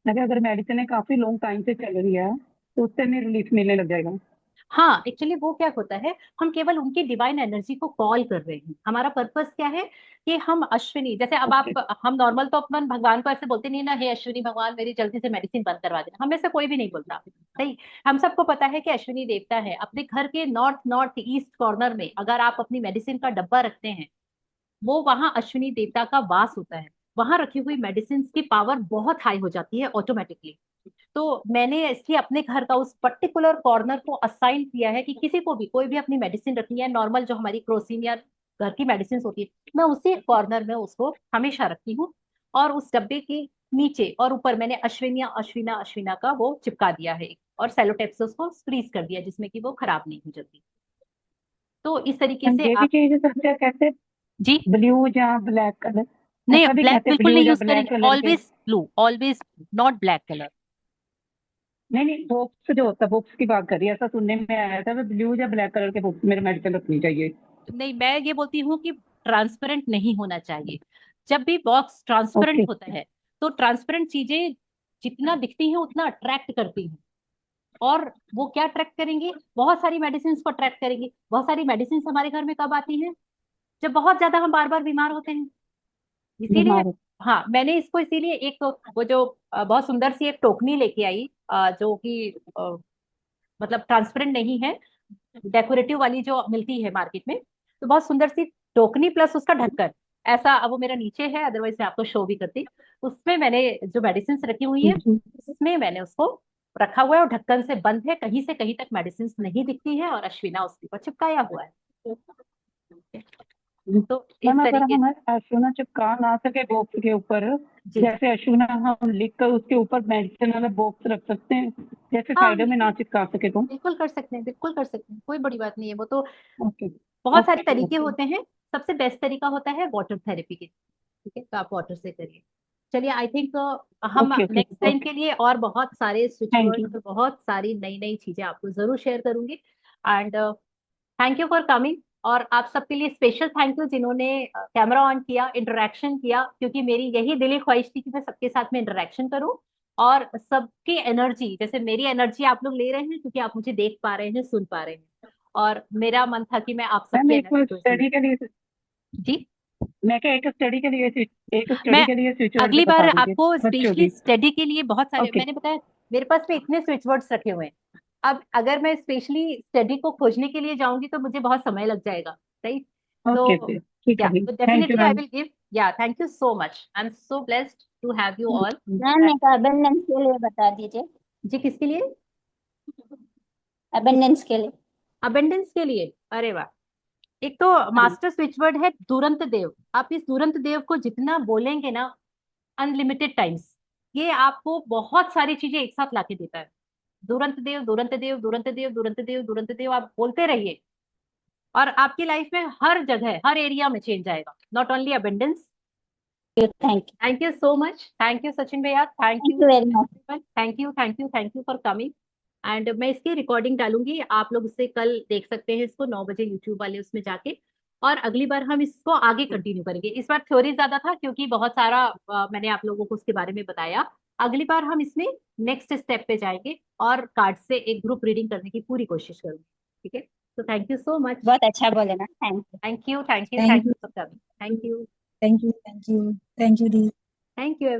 अगर मेडिसिन काफी लॉन्ग टाइम से चल रही है तो उससे भी रिलीफ मिलने लग जाएगा? हाँ, एक्चुअली वो क्या होता है, हम केवल उनकी डिवाइन एनर्जी को कॉल कर रहे हैं। हमारा पर्पस क्या है कि हम अश्विनी जैसे अब आप, ओके। हम नॉर्मल तो अपन भगवान को ऐसे बोलते नहीं ना, हे अश्विनी भगवान मेरी जल्दी से मेडिसिन बंद करवा देना, हम में से कोई भी नहीं बोलता। सही। हम सबको पता है कि अश्विनी देवता है। अपने घर के नॉर्थ नॉर्थ ईस्ट कॉर्नर में अगर आप अपनी मेडिसिन का डब्बा रखते हैं, वो वहां अश्विनी देवता का वास होता है। वहां रखी हुई मेडिसिन की पावर बहुत हाई हो जाती है ऑटोमेटिकली। तो मैंने इसलिए अपने घर का उस पर्टिकुलर कॉर्नर को असाइन किया है कि किसी को भी कोई भी अपनी मेडिसिन रखनी है, नॉर्मल जो हमारी क्रोसिन या घर की मेडिसिन होती है, मैं उसी कॉर्नर में उसको हमेशा रखती हूँ। और उस डब्बे के नीचे और ऊपर मैंने अश्विनिया अश्विना अश्विना का वो चिपका दिया है और सेलोटेप से उसको फ्रीज कर दिया जिसमें कि वो खराब नहीं हो जाती। तो इस तरीके से ये भी आप। चीज सबसे कहते जी, ब्लू या ब्लैक कलर? नहीं ऐसा भी ब्लैक कहते बिल्कुल ब्लू नहीं या यूज ब्लैक करेंगे, कलर के? Always blue, always, not black colour. नहीं नहीं, बॉक्स जो होता है, बॉक्स की बात करिए। ऐसा सुनने में आया था ब्लू या ब्लैक कलर के बॉक्स मेरे मेडिसिन रखनी चाहिए। नहीं, मैं ये बोलती हूँ कि ट्रांसपेरेंट नहीं होना चाहिए। जब भी बॉक्स ओके। ट्रांसपेरेंट होता है तो ट्रांसपेरेंट चीजें जितना दिखती हैं उतना अट्रैक्ट करती हैं। और वो क्या अट्रैक्ट करेंगी, बहुत सारी मेडिसिन को अट्रैक्ट करेंगी। बहुत सारी मेडिसिन हमारे घर में कब आती हैं, जब बहुत ज्यादा हम बार बार बीमार होते हैं। इसीलिए बीमार। हाँ, मैंने इसको इसीलिए एक वो जो बहुत सुंदर सी एक टोकनी लेके आई, जो कि मतलब ट्रांसपेरेंट नहीं है, डेकोरेटिव वाली जो मिलती है मार्केट में। तो बहुत सुंदर सी टोकनी प्लस उसका ढक्कन, ऐसा। अब वो मेरा नीचे है, अदरवाइज मैं आपको शो भी करती। उसमें मैंने जो मेडिसिन रखी हुई है, जी। उसमें मैंने उसको रखा हुआ है और ढक्कन से बंद है, कहीं से कहीं तक मेडिसिन नहीं दिखती है, और अश्विना उसके ऊपर चिपकाया हुआ है। तो इस मैम अगर तरीके हम अशुना चिपका ना सके बॉक्स के ऊपर, जी। जैसे अशुना हम लिख कर उसके ऊपर मेडिसिन वाला बॉक्स रख सकते हैं, जैसे हाँ, साइडों में ना चिपका सके तो। बिल्कुल कर सकते हैं, बिल्कुल कर सकते हैं, कोई बड़ी बात नहीं है वो तो। ओके। बहुत सारे ओके तरीके ओके। होते हैं। सबसे बेस्ट तरीका होता है वाटर थेरेपी के, ठीक है, तो आप वाटर से करिए। चलिए, आई थिंक हम okay okay next time okay. के लिए और बहुत सारे स्विच थैंक यू। वर्ड, बहुत सारी नई नई चीजें आपको जरूर शेयर करूंगी। And thank you for coming. और आप सबके लिए स्पेशल थैंक यू जिन्होंने कैमरा ऑन किया, इंटरेक्शन किया, क्योंकि मेरी यही दिली ख्वाहिश थी कि मैं सबके साथ में इंटरेक्शन करूं। और सबकी एनर्जी, जैसे मेरी एनर्जी आप लोग ले रहे हैं क्योंकि आप मुझे देख पा रहे हैं, सुन पा रहे हैं, और मेरा मन था कि मैं आप मैम सबकी एक एनर्जी को इसमें। स्टडी के लिए, जी। मैं क्या एक स्टडी मैं के लिए स्विच वर्ड भी अगली बार बता दीजिए आपको बच्चों स्पेशली की। स्टडी के लिए बहुत सारे, ओके मैंने बताया मेरे पास में इतने स्विच वर्ड्स रखे हुए हैं। अब अगर मैं स्पेशली स्टडी को खोजने के लिए जाऊंगी तो मुझे बहुत समय लग जाएगा, राइट। ओके तो ओके ठीक या है जी। तो thank you definitely I ma'am. Will give. या thank you so much, I am so blessed to have you all. Ma'am एक अबेंडेंस के लिए बता दीजिए। जी, किसके लिए? अबेंडेंस के लिए। अबेंडेंस के लिए? अरे वाह। एक तो हाँ। मास्टर स्विच वर्ड है दुरंत देव। आप इस दुरंत देव को जितना बोलेंगे ना, अनलिमिटेड टाइम्स, ये आपको बहुत सारी चीजें एक साथ लाके देता है। दुरंत देव, दुरंत देव, दुरंत देव, दुरंत देव, दुरंत देव, आप बोलते रहिए, और आपकी लाइफ में हर जगह, हर एरिया में चेंज आएगा, not only abundance. Thank you. Thank you so much, thank you Sachin भैया, thank thank you you very much. Everyone, thank you, thank you, thank you for coming. And मैं इसकी रिकॉर्डिंग डालूंगी, आप लोग उसे कल देख सकते हैं इसको 9 बजे यूट्यूब वाले उसमें जाके। और अगली बार हम इसको आगे कंटिन्यू करेंगे। इस बार थ्योरी ज्यादा था क्योंकि बहुत सारा मैंने आप लोगों को उसके बारे में बताया। अगली बार हम इसमें नेक्स्ट स्टेप पे जाएंगे और कार्ड से एक ग्रुप रीडिंग करने की पूरी कोशिश करूंगी, ठीक है। तो थैंक यू सो मच। बहुत अच्छा बोले ma'am, thank you. Thank you, thank you, thank thank you. You for coming. Thank you. Thank you. Thank you. Thank you the. Thank you.